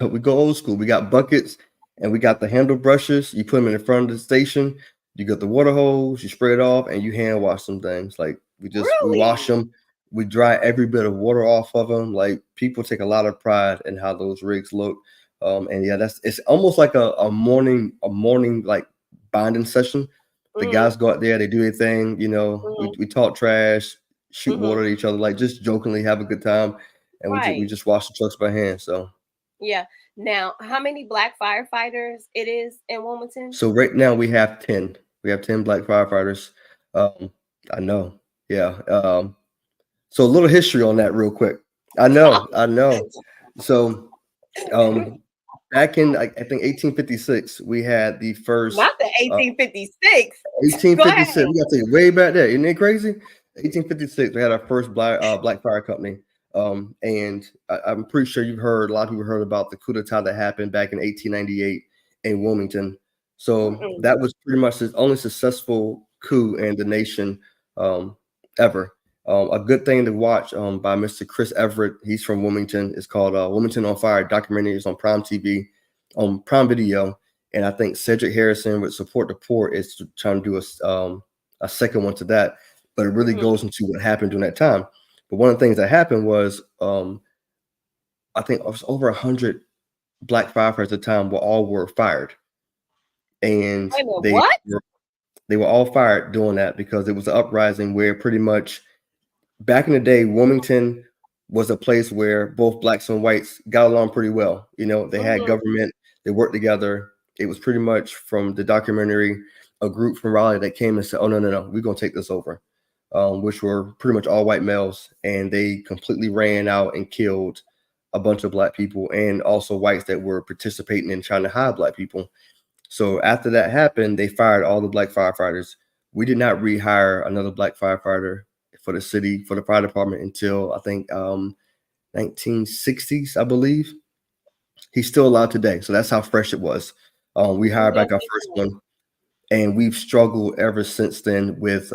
we go old school. We got buckets and we got the handle brushes. You put them in the front of the station. You got the water hose. You spray it off and you hand wash some things. Like we wash Really? them. We dry every bit of water off of them. Like people take a lot of pride in how those rigs look. And yeah, it's almost like a morning like bonding session. The Mm-hmm. guys go out there, they do their thing. Mm-hmm. We talk trash, shoot Mm-hmm. water at each other, like just jokingly have a good time, and we Right. just wash the trucks by hand. So Yeah. Now, how many black firefighters it is in Wilmington? right now we have 10. We have 10 black firefighters. Um, I know. Yeah. So a little history on that real quick. I know. So um back in I think 1856, we had the first Not the uh 1856. Go ahead. 1856. We got to take it way back there. Isn't it crazy? 1856. We had our first black fire company. And I'm pretty sure you've heard, a lot of people heard about the coup d'etat that happened back in 1898 in Wilmington. So Mm-mm. that was pretty much the only successful coup in the nation ever. A good thing to watch by Mr. Chris Everett. He's from Wilmington. It's called Wilmington on Fire documentary. It's on Prime TV, on Prime Video. And I think Cedric Harrison with Support the Poor is trying to do a second one to that, but it really Mhm. goes into what happened during that time. But one of the things that happened was, I think it was over 100 black firefighters at the time were fired, and Wait a minute, they what? were they were all fired doing that because it was an uprising where pretty much back in the day, Wilmington was a place where both blacks and whites got along pretty well. They had Mhm. government, they worked together. It was pretty much, from the documentary, a group from Raleigh that came and said, "Oh, no, no, no, we're going to take this over," which were pretty much all white males. And they completely ran out and killed a bunch of black people and also whites that were participating in trying to hide black people. So after that happened, they fired all the black firefighters. We did not rehire another black firefighter for the city, for the fire department, until I think 1960s, I believe. He's still alive today, so that's how fresh it was. We Oh, hired back that's our first excellent. one, and we've struggled ever since then with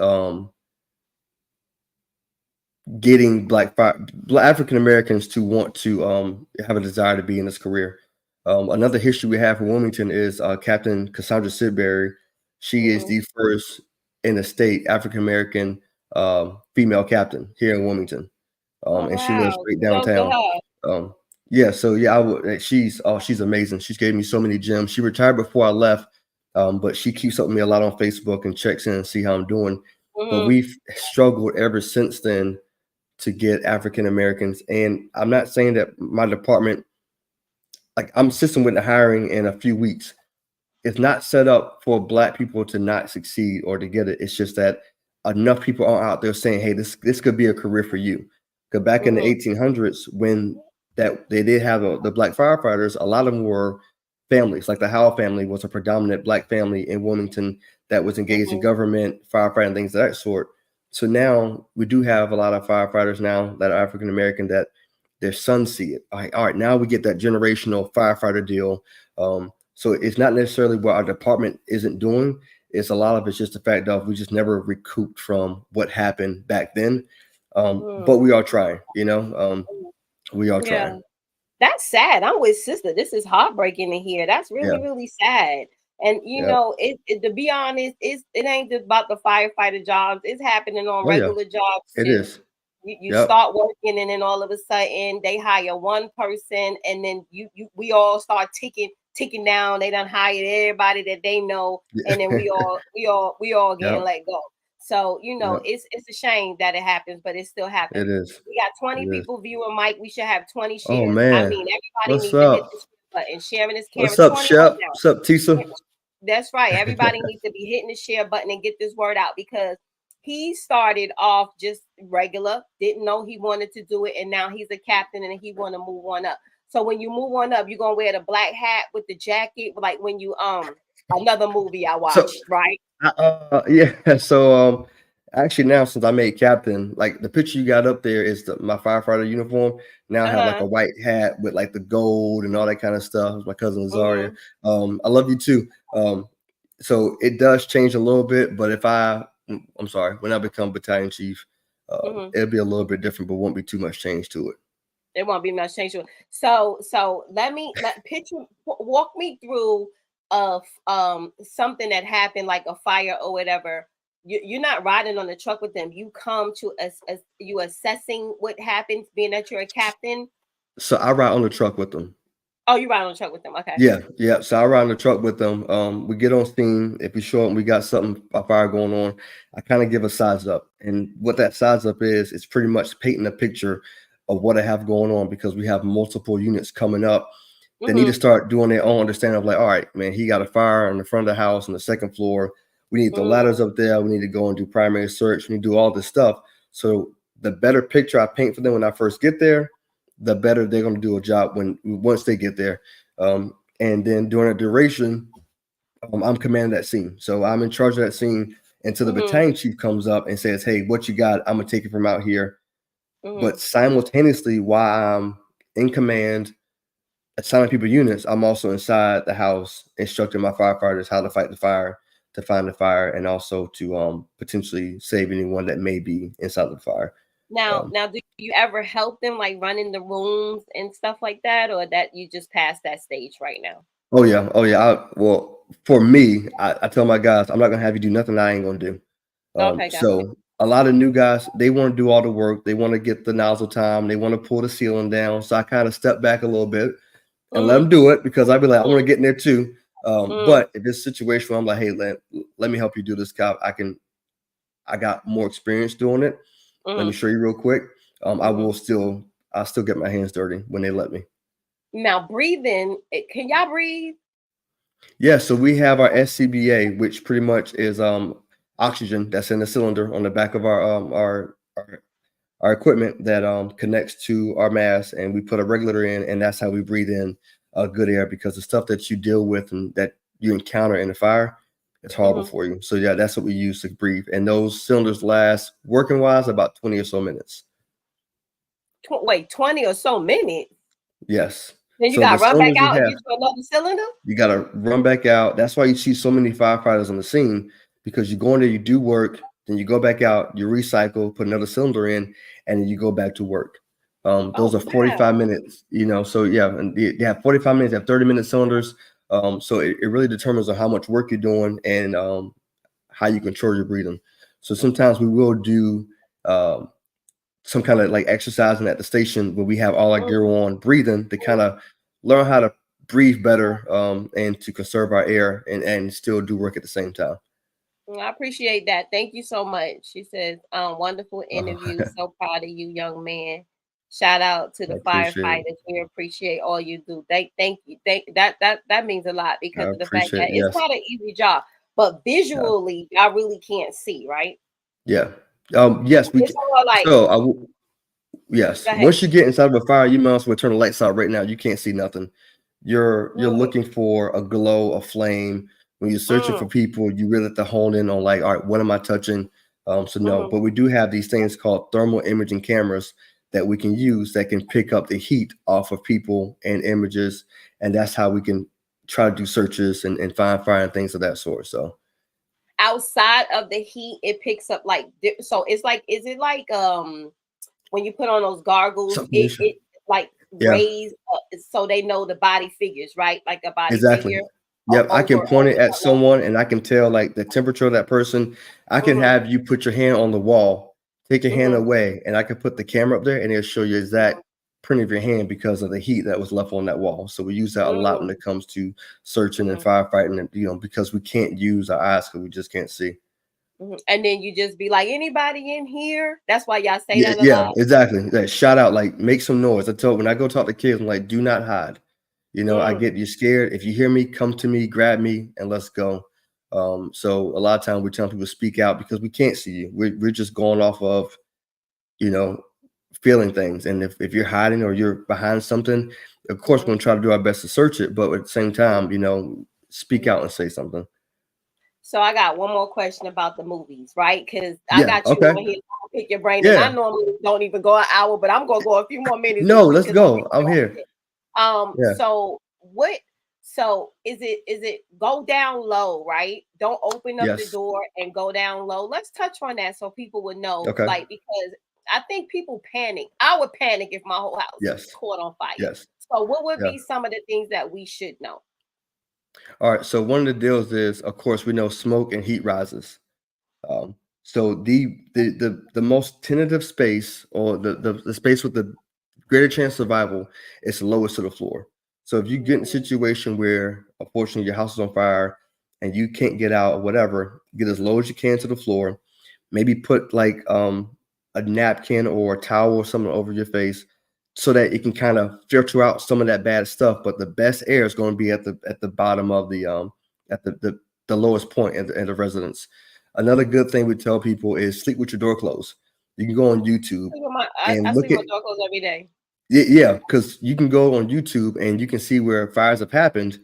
getting black African Americans to want to have a desire to be in this career. Another history we have for Wilmington is Captain Cassandra Sidbury. She is Mhm. the first in the state African American female captain here in Wilmington, Oh, and she lives wow. right Kudos to downtown. her. Yeah, so yeah, I would. She's amazing. She's gave me so many gems. She retired before I left, but she keeps up with me a lot on Facebook and checks in and see how I'm doing. But Mhm. we've struggled ever since then to get African Americans. And I'm not saying that my department, like I'm assisting with the hiring in a few weeks. It's not set up for black people to not succeed or to get it. It's just that enough people are out there saying, "Hey, this could be a career for you." Because back in the Mhm. 1800s, when that they did have the black firefighters, a lot of them were families. Like the Howell family was a predominant black family in Wilmington that was engaged in Mhm. government, firefighting, things of that sort. So now we do have a lot of firefighters now that are African American, that their sons see it. All right, now we get that generational firefighter deal. So it's not necessarily what our department isn't doing. It's a lot of it's just the fact of we just never recouped from what happened back then. But Mhm. we are trying, Mhm. we are Yeah. trying. That's sad. I'm with sister. This is heartbreaking to hear. That's Yeah. really, really sad. And Yeah. to be honest, it ain't just about the firefighter jobs. It's happening on Oh yeah. regular jobs It too. is. You Yep. start working, and then all of a sudden they hire one person, and then we all start ticking down. They done hired everybody that they know, Yeah. and then we all getting Yep. let go. So Yep. it's a shame that it happens, but it still happens. It is. We got 20 It is. people viewing, Mike. We should have 20 Oh shares. I man. mean, everybody What's needs to hit up? this button. Sharing this camera What's up, 20 right Shep? now. What's up, Tisa? That's right. Everybody needs to be hitting the share button and get this word out, because he started off just regular, didn't know he wanted to do it, and now he's a captain and he want to move on up. So when you move on up, you're gonna wear the black hat with the jacket, like when you another movie I So watched, right? yeah. So actually now since I made captain, like the picture you got up there is my firefighter uniform. Now I have like Uh-huh. a white hat with like the gold and all that kind of stuff. It's my cousin Zaria. Mm-hmm. I love you too. So it does change a little bit, but I'm sorry, when I become battalion chief, Mm-hmm. it'll be a little bit different, but won't be too much change to it. There won't be much change to it. So let picture walk me through of something that happened, like a fire or whatever. You're not riding on the truck with them. You come to as you assessing what happens, being that you're a captain. So I ride on the truck with them. Oh, you ride on the truck with them. Okay. Yeah. So I ride in the truck with them. We get on scene. If we show up and we got a fire going on, I kind of give a size up. And what that size up is, it's pretty much painting a picture of what I have going on, because we have multiple units coming up. They need to Mm-hmm. start doing their own understanding of like, all right, man, he got a fire on the front of the house on the second floor. We need the Mm-hmm. ladders up there. We need to go and do primary search. We need to do all this stuff. So the better picture I paint for them when I first get there, the better they're going to do a job once they get there. And then during a duration, I'm commanding that scene. So I'm in charge of that scene until the Mm-hmm. battalion chief comes up and says, hey, what you got? I'm going to take it from out here. Mm-hmm. But simultaneously, while I'm in command, assigning people units, I'm also inside the house instructing my firefighters how to fight the fire, to find the fire, and also to potentially save anyone that may be inside the fire. Now, do you ever help them, like running the rooms and stuff like that, or that you just passed that stage right now? Oh yeah. Well, for me, I tell my guys, I'm not gonna have you do nothing I ain't gonna do. Okay, gotcha. So a lot of new guys, they want to do all the work. They want to get the nozzle time. They want to pull the ceiling down. So I kind of step back a little bit and let Mm-hmm. them do it, because I'd be like, I want to Mm-hmm. get in there too. Mm-hmm. But if it's a situation where I'm like, hey, let me help you do this, cop. I got more experience doing it. Let me Mm-hmm. show you real quick. Mm-hmm. I'll still get my hands dirty when they let me. Now, breathing. Can y'all breathe? Yeah, so we have our SCBA, which pretty much is oxygen that's in the cylinder on the back of our equipment that connects to our mask, and we put a regulator in, and that's how we breathe in good air, because the stuff that you deal with and that you encounter in the fire, it's horrible Mm-hmm. for you. So yeah, that's what we use to breathe, and those cylinders last working wise about 20 or so minutes. Wait, 20 or so minutes. Yes. Then you So the got to run back cylinders out we and have, get you another cylinder. you got to run back out. That's why you see so many firefighters on the scene, because you go in there, you do work, then you go back out, you recycle, put another cylinder in, and then you go back to work. Those Oh are 45 wow. minutes, So yeah, and they have 45 minutes, they have 30-minute cylinders. So it really determines on how much work you're doing and how you control your breathing. So sometimes we will do some kind of like exercising at the station where we have all our gear on, breathing, to kind of learn how to breathe better and to conserve our air and still do work at the same time. I appreciate that. Thank you so much. She says, wonderful Uh, interview. So proud of you, young man. Shout out to I the appreciate it. firefighters. We appreciate all you do. Thank you. That means a lot, I because of the fact appreciate that it. it's Yes. not an easy job, but Yeah. visually, I really can't see, right? Yeah. Yes, we It's can. more like, So yes, go ahead. once you get inside of a fire, you might as well turn the lights out right now. You can't see nothing. You're Mm, looking for a glow, a flame. When you're searching for mm, people, you really have to hone in on like, all right, what am I touching? So no, mhm. but we do have these things called thermal imaging cameras that we can use that can pick up the heat off of people and images, and that's how we can try to do searches and find fire and things of that sort. So Outside of the heat, it picks up like, so it's like, is it like when you put on those gargles, something. it like Yeah, raise so they know the body figures, right? Like a body exactly. figure Yep, I can point over it at something. someone and I can tell like the temperature of that person. I can Mm-hmm, have you put your hand on the wall, take your hand mm-hmm, away, and I can put the camera up there and it'll show you exact print of your hand because of the heat that was left on that wall. So we use that a lot when mm-hmm, it comes to searching and mm-hmm, firefighting, and because we can't use our eyes because we just can't see. mm-hmm. And then you just be like, anybody in here? That's why y'all say Yeah, that a yeah, lot. exactly. Like shout out, like make some noise. When I go talk to kids, I'm like, do not hide. I get you scared. If you hear me, come to me, grab me, and let's go. So a lot of times we're telling people to speak out because we can't see you. We're just going off of, you know, feeling things. And if you're hiding or you're behind something, of course we're gonna try to do our best to search it, but at the same time, speak out and say something. So I got one more question about the movies, right? Because I Yeah. got you Okay. on here to pick your brain, and I Yeah. normally don't even go an hour, but I'm gonna go a few more minutes. No, let's go. I'm here. Yeah. So what? So is it go down low, right? Don't open up the Yes. door and go down low. Let's touch on that so people would know, Okay. like, because I think people panic. I would panic if my whole house Yes. caught on fire. Yes. So what would Yeah. be some of the things that we should know? All right. So one of the deals is, of course, we know smoke and heat rises. So the most tentative space, or the space with the greater chance of survival, is the lowest to the floor. So if you get in a situation where unfortunately your house is on fire and you can't get out or whatever, get as low as you can to the floor. Maybe put like a napkin or a towel or something over your face so that it can kind of filter out some of that bad stuff. But the best air is going to be at the bottom of at the lowest point in the residence. Another good thing we tell people is sleep with your door closed. You can go on YouTube and I look sleep at with door closed every day. yeah, because you can go on YouTube and you can see where fires have happened,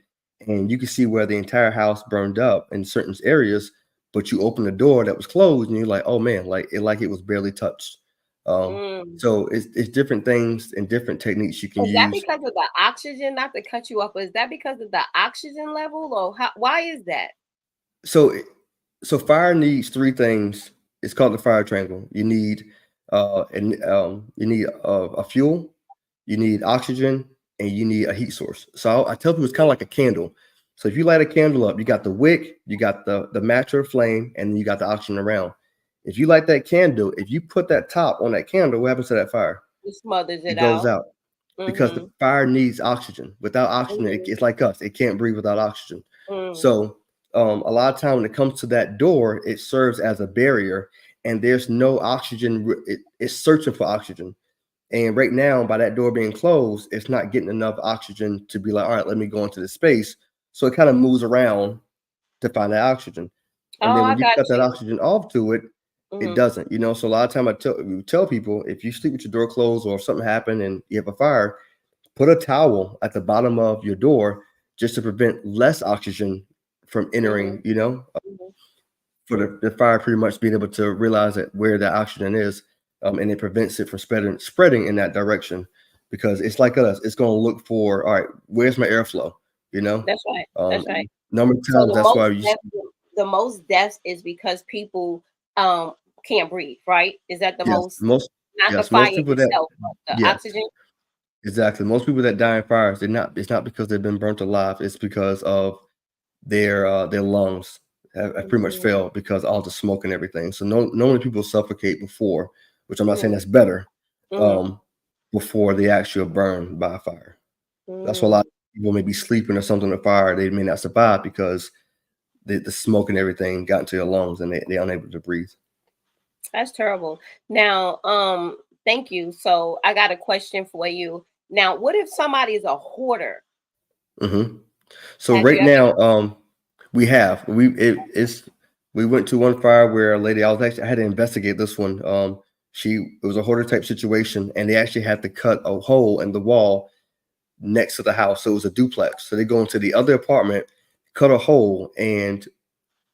and you can see where the entire house burned up in certain areas. But you open the door that was closed, and you're like, "Oh man, like it was barely touched." So it's different things and different techniques you can Is that use. because of the oxygen? Not to cut you off, but is that because of the oxygen level, or why is that? So fire needs three things. It's called the fire triangle. You need a fuel, you need oxygen, and you need a heat source. So I tell people it's kind of like a candle. So if you light a candle up, you got the wick, you got the match or flame, and then you got the oxygen around. If you light that candle, if you put that top on that candle, what happens to that fire? It smothers It it goes out. out because the fire needs oxygen. Without oxygen, it's like us. It can't breathe without oxygen. So a lot of time when it comes to that door, it serves as a barrier, and there's no oxygen. It's searching for oxygen. And right now, by that door being closed, it's not getting enough oxygen to be like, all right, let me go into this space. So it kind of moves around to find that oxygen. And Oh, then I when you got cut that you. oxygen off to it, it doesn't, So a lot of time we tell people, if you sleep with your door closed or if something happened and you have a fire, put a towel at the bottom of your door just to prevent less oxygen from entering, for the fire pretty much being able to realize that where the oxygen is, and it prevents it from spreading in that direction, because it's like us. It's going to look for, all right, where's my airflow? That's right. That's right. Number of So times that's why you the most deaths is because people can't breathe, right? Is that the yes most, most not the yes fire most people that itself, but the yes oxygen? exactly most people that die in fires, it's not because they've been burnt alive. It's because of their lungs have pretty much failed because all the smoke and everything. So normally people suffocate before, which I'm not saying that's better, before they actually burn by a fire. That's why a lot of people may be sleeping or something on fire. They may not survive because the smoke and everything got into their lungs and they're unable to breathe. That's terrible. Now, thank you. So I got a question for you. Now, what if somebody is a hoarder? So Have you right ever? now, we went to one fire where a lady, I had to investigate this one. It was a hoarder type situation, and they actually had to cut a hole in the wall next to the house. So it was a duplex. So they go into the other apartment, cut a hole, and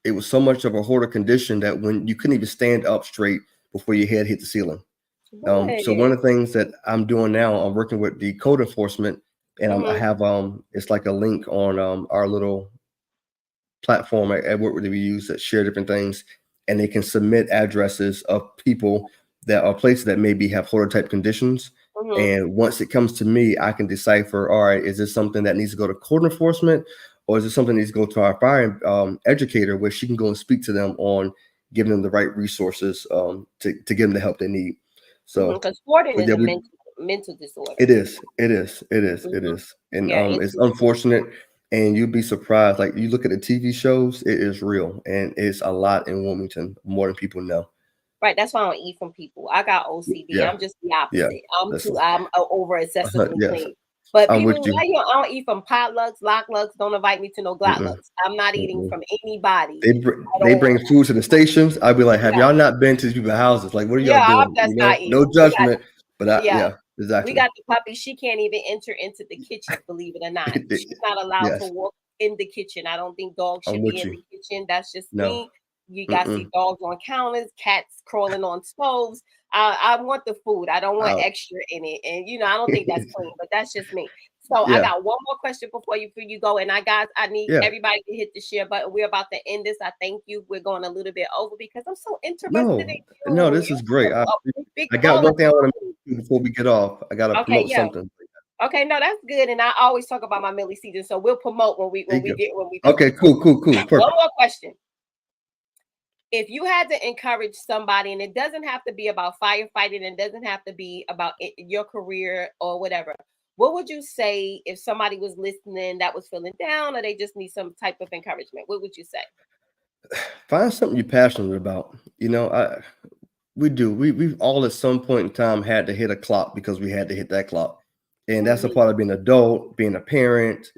it was so much of a hoarder condition that when you couldn't even stand up straight before your head hit the ceiling. So one of the things that I'm doing now, I'm working with the code enforcement, and I have it's like a link on our little platform at work that we use that share different things, and they can submit addresses of people that are places that maybe have hoarder type conditions. And once it comes to me, I can decipher, all right, is this something that needs to go to code enforcement, or is it something that needs to go to our fire educator, where she can go and speak to them on giving them the right resources to give them the help they need. So, because hoarding but is yeah, a mental disorder. it is, and Yeah, it's unfortunate, and you'd be surprised. Like you look at the TV shows, it is real, and it's a lot in Wilmington, more than people know. right. That's why I don't eat from people. I got OCD. Yeah, I'm just the yeah, opposite. that's I'm over excessive yes. complaint. But I'm people, with why you. you? I don't eat from potlucks, locks. Don't invite me to no Mm-mm, glotlucks. I'm not eating mm-mm. from anybody. They I they don't. bring food to the stations. I'd be like, have Yeah, y'all not been to these people's houses? Like, what are y'all yeah. I'm doing? just You not know, no eating. judgment, but Yeah. yeah, We exactly. got the puppy. She can't even enter into the kitchen, believe it or not. She's not allowed to Yes, walk in the kitchen. I don't think dogs I'm should be with in you. the kitchen. That's just No, me. You got to see mm-mm. dogs on counters, cats crawling on stoves. I want the food. I don't want Out. extra in it. And, I don't think that's clean, but that's just me. So I Yeah, got one more question before you go. And I need yeah. everybody to hit the share button. We're about to end this. I thank you. We're going a little bit over because I'm so interested in No, no, you. this is great. You're a big I got baller. one thing I want to do before we get off. I got to Okay, promote yeah. something. Okay, no, that's good. And I always talk about my Millie season, so we'll promote when There you we go. finish. Okay, cool, One perfect. more question. If you had to encourage somebody, and it doesn't have to be about firefighting, it doesn't have to be about your career or whatever, what would you say if somebody was listening that was feeling down or they just need some type of encouragement? What would you say? Find something you're passionate about. You know, we do. We've all at some point in time had to hit a clock because we had to hit that clock. And that's a Mm-hmm. part of being an adult, being a parent,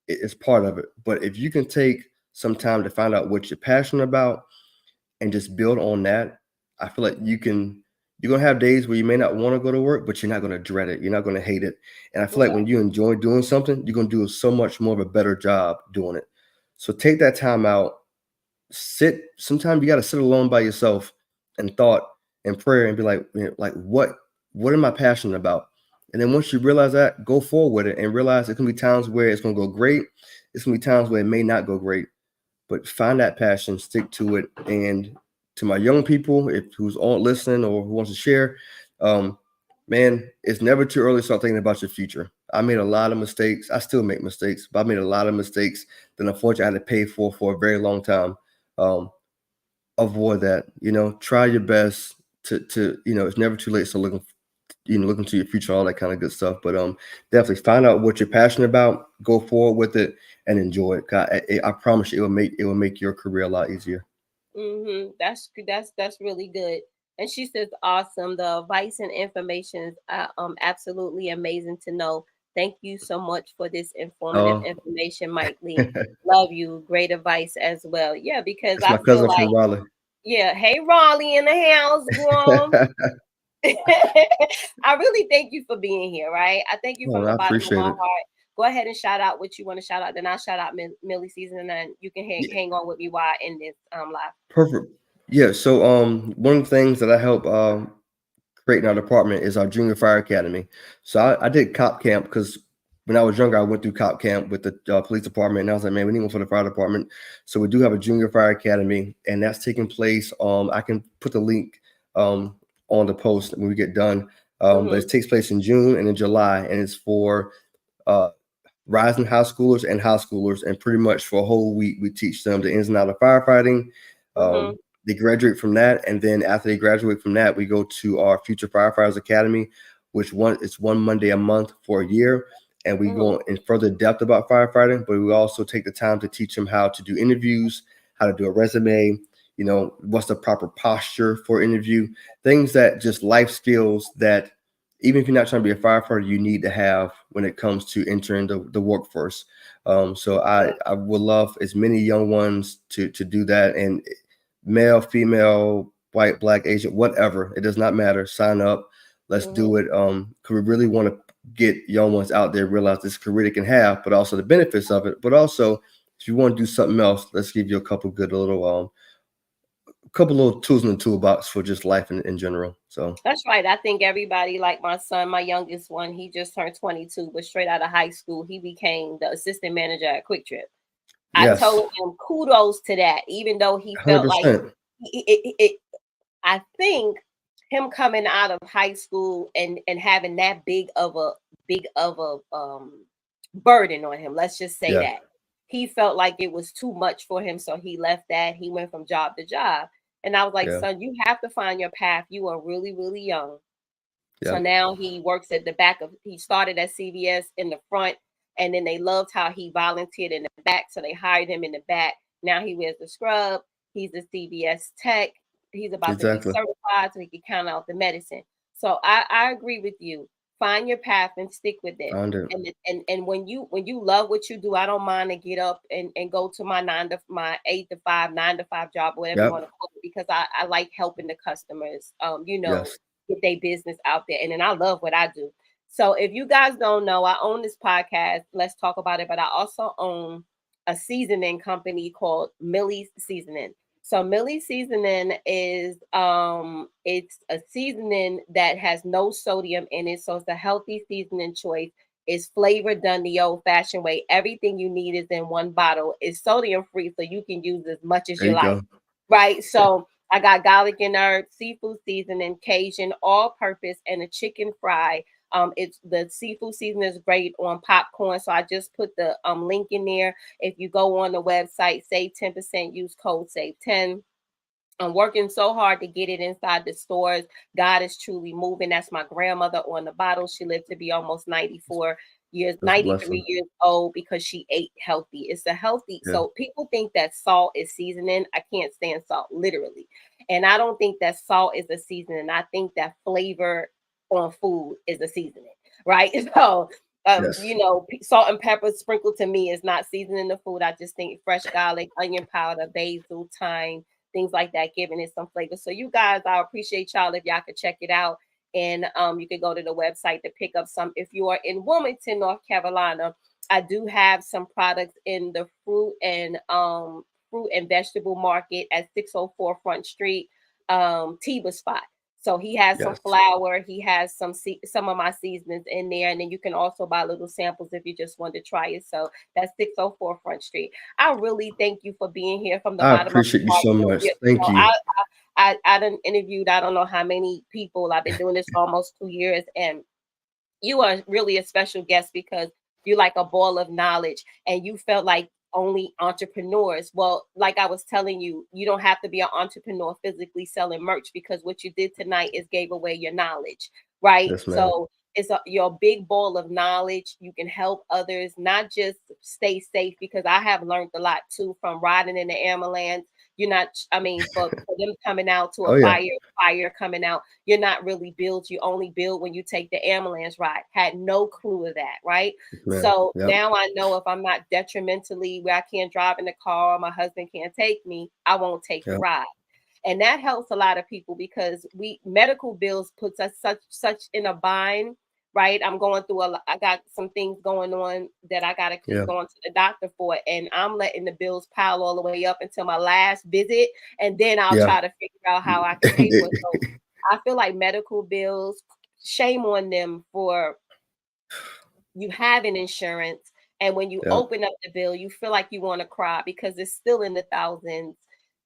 it's part of it. But if you can take some time to find out what you're passionate about and just build on that, I feel like you're gonna have days where you may not want to go to work, but you're not gonna dread it. You're not gonna hate it. And I feel like Okay. when you enjoy doing something, you're gonna do so much more of a better job doing it. So take that time out, sometimes you got to sit alone by yourself and thought and prayer and be like, like what am I passionate about? And then once you realize that, go forward with it and realize it's gonna be times where it's gonna go great. It's gonna be times where it may not go great, but find that passion, stick to it. And to my young people, if who's on listening or who wants to share, um, man, it's never too early to start thinking about your future. I made a lot of mistakes. I still make mistakes, but I made a lot of mistakes that unfortunately I had to pay for a very long time. Um, avoid that. Try your best to it's never too late. So looking to your future, all that kind of good stuff. But definitely find out what you're passionate about, go forward with it, and enjoy it. I promise you, it will make your career a lot easier. Mm-hmm. That's really good. And she says, awesome. The advice and information is absolutely amazing to know. Thank you so much for this informative Oh, information, Mike Lee. it's Love you. Great advice as well. Yeah, because I my feel cousin like, from Raleigh. yeah, hey Raleigh in the house, Grom. I really thank you for being here, right? I thank you Oh, from I the bottom of my appreciate it. heart. Go ahead and shout out what you want to shout out. Then I'll shout out Millie season, and then you can Yeah, hang on with me while I end this live. perfect. Yeah. So one of the things that I help create in our department is our junior fire academy. So I did cop camp because when I was younger, I went through cop camp with the police department, and I was like, man, we need one for the fire department. So we do have a junior fire academy, and that's taking place. I can put the link on the post when we get done. But Mm-hmm. it takes place in June and in July, and it's for uh, rising high schoolers and high schoolers, and pretty much for a whole week we teach them the ins and out of firefighting. Mm-hmm. They graduate from that, and then after they graduate from that, we go to our Future Firefighters Academy, which it's one Monday a month for a year, and we Mm-hmm. go in further depth about firefighting. But we also take the time to teach them how to do interviews, how to do a resume. What's the proper posture for interview, things that just life skills that even if you're not trying to be a firefighter, you need to have when it comes to entering the workforce. So I would love as many young ones to do that, and male, female, white, black, Asian, whatever, it does not matter. Sign up, let's Mm-hmm. do it. Because we really want to get young ones out there, realize this career they can have, but also the benefits of it. But also, if you want to do something else, let's give you a couple little tools in the toolbox for just life in general. So That's right. I think everybody, like my son, my youngest one, he just turned 22, but straight out of high school, he became the assistant manager at Quick Trip. I yes, told him kudos to that, even though he felt like 100%. I think him coming out of high school and having that big of a burden on him. Let's just say Yeah, that he felt like it was too much for him, so he left that. He went from job to job, and I was like, yeah, "Son, you have to find your path. You are really, really young." So yeah, now he works at the back of. He started at CVS in the front, and then they loved how he volunteered in the back, so they hired him in the back. Now he wears the scrub. He's a CVS tech. He's about to be exactly. certified so he can count out the medicine. So I agree with you. Find your path and stick with it. Found it. And when you love what you do, I don't mind to get up and go to my 8 to 5, 9 to 5 job, whatever you Yep. want to call it, because I like helping the customers, Yes. get their business out there. And then I love what I do. So if you guys don't know, I own this podcast, Let's Talk About It, but I also own a seasoning company called Millie's Seasoning. So Millie seasoning is it's a seasoning that has no sodium in it. So it's a healthy seasoning choice. It's flavored done the old fashioned way. Everything you need is in one bottle. It's sodium free, so you can use as much as There you you like. go. Right. So I got garlic and herb, seafood seasoning, Cajun, all purpose, and a chicken fry. It's the seafood seasoning is great on popcorn. So I just put the link in there. If you go on the website, save 10%, use code save10. I'm working so hard to get it inside the stores. God is truly moving. That's my grandmother on the bottle. She lived to be almost 94 years, That's a 93 blessing. years old because she ate healthy. It's a healthy. Yeah. So people think that salt is seasoning. I can't stand salt, literally. And I don't think that salt is a seasoning. I think that flavor on food is a seasoning, right? So Yes. salt and pepper sprinkled to me is not seasoning the food. I just think fresh garlic, onion powder, basil, thyme, things like that, giving it some flavor. So you guys, I appreciate y'all if y'all could check it out. And you can go to the website to pick up some. If you are in Wilmington, North Carolina, I do have some products in the fruit and vegetable market at 604 Front Street, Tiba spot. So he has some Yes. flour, he has some of my seasonings in there, and then you can also buy little samples if you just want to try it. So that's 604 Front Street. I really thank you for being here from the I bottom of appreciate you my heart. so much. Thank you. I done interviewed I don't know how many people. I've been doing this for almost 2 years, and you are really a special guest because you're like a ball of knowledge, and you felt like only entrepreneurs. Well, like I was telling you, you don't have to be an entrepreneur physically selling merch, because what you did tonight is gave away your knowledge, right? Yes, ma'am. So your big ball of knowledge. You can help others, not just stay safe, because I have learned a lot too from riding in the ambulance. You're not, I mean, for them coming out to Oh a yeah. fire coming out, you're not really built. You only build when you take the ambulance ride. Had no clue of that, right? Yes, ma'am. So Yep. now I know if I'm not detrimentally where I can't drive in the car or my husband can't take me, I won't take the Yep. ride. And that helps a lot of people, because medical bills puts us such in a bind, right? I'm going through I got some things going on that I got to keep Yeah. going to the doctor for, and I'm letting the bills pile all the way up until my last visit, and then I'll Yeah. try to figure out how I can pay for it. So I feel like medical bills, shame on them for you having insurance, and when you Yep. open up the bill, you feel like you want to cry because it's still in the thousands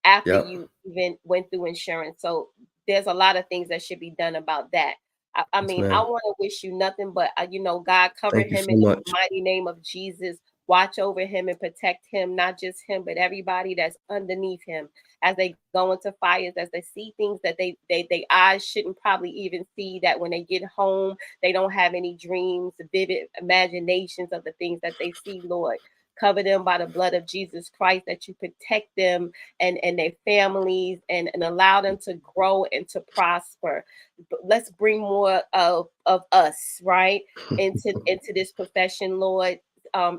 after Yep. you even went through insurance. So there's a lot of things that should be done about that. I Yes, mean, I ma'am. want to wish you nothing but, God cover Thank you him so in the much. mighty name of Jesus. Watch over him and protect him, not just him, but everybody that's underneath him as they go into fires, as they see things that they eyes shouldn't probably even see, that when they get home, they don't have any dreams, vivid imaginations of the things that they see, Lord. Cover them by the blood of Jesus Christ, that you protect them and their families, and allow them to grow and to prosper. But let's bring more of us, right, into this profession, Lord.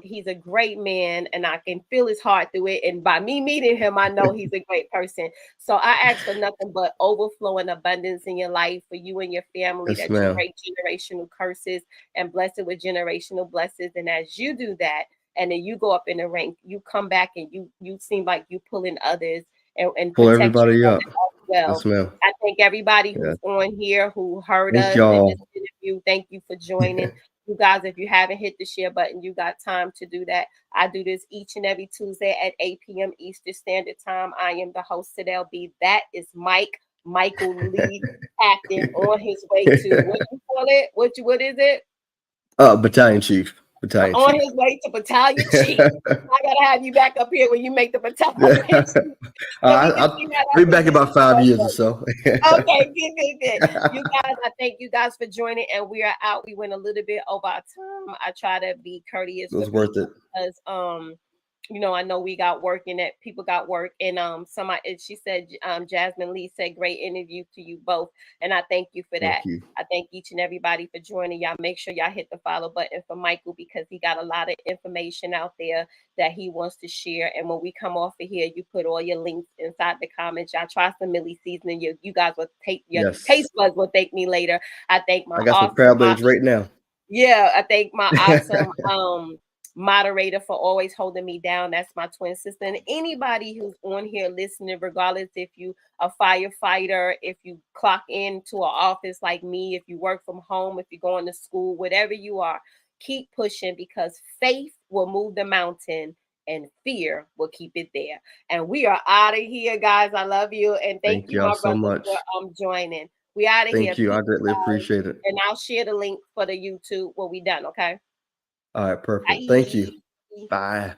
He's a great man, and I can feel his heart through it. And by me meeting him, I know he's a great person. So I ask for nothing but overflowing abundance in your life for you and your family, Yes, that you ma'am. break generational curses and bless it with generational blessings. And as you do that, and then you go up in the rank, you come back and you seem like you pulling others and Pull protect everybody yourself up. as well. Yes, ma'am. I thank everybody Yeah. who's on here who heard Thank us in y'all. this interview. Thank you for joining. You guys, if you haven't hit the share button, you got time to do that. I do this each and every Tuesday at 8 p.m. Eastern Standard Time. I am the host of LB. That is Michael Lee Acting on his way to, what you call it? What is it? Battalion chief. Battalion On chief. his way to battalion chief. I gotta have you back up here when you make the battalion chief, so we can see how I'll be that back in about 5 years or position. so. Okay, good. You guys, I thank you guys for joining, and we are out. We went a little bit over our time. I try to be courteous It with was worth people it. because I know we got work and that people got work. And she said, Jasmine Lee said, great interview to you both. And I thank you for that. Thank you. I thank each and everybody for joining. Y'all make sure y'all hit the follow button for Michael, because he got a lot of information out there that he wants to share. And when we come off of here, you put all your links inside the comments. Y'all try some Millie seasoning. You guys will take your taste buds will thank me later. I thank my I got some crab legs right now. Yeah, I thank my awesome moderator for always holding me down. That's my twin sister. And anybody who's on here listening, regardless if you a firefighter, if you clock into an office like me, if you work from home, if you're going to school, whatever you are, keep pushing, because faith will move the mountain and fear will keep it there. And we are out of here, guys. I love you. And thank you, y'all my so brother, much for joining. We out of here. Thank you. I Peace, greatly guys. appreciate it. And I'll share the link for the YouTube when we done, okay? All right, perfect. Bye. Thank you. Bye.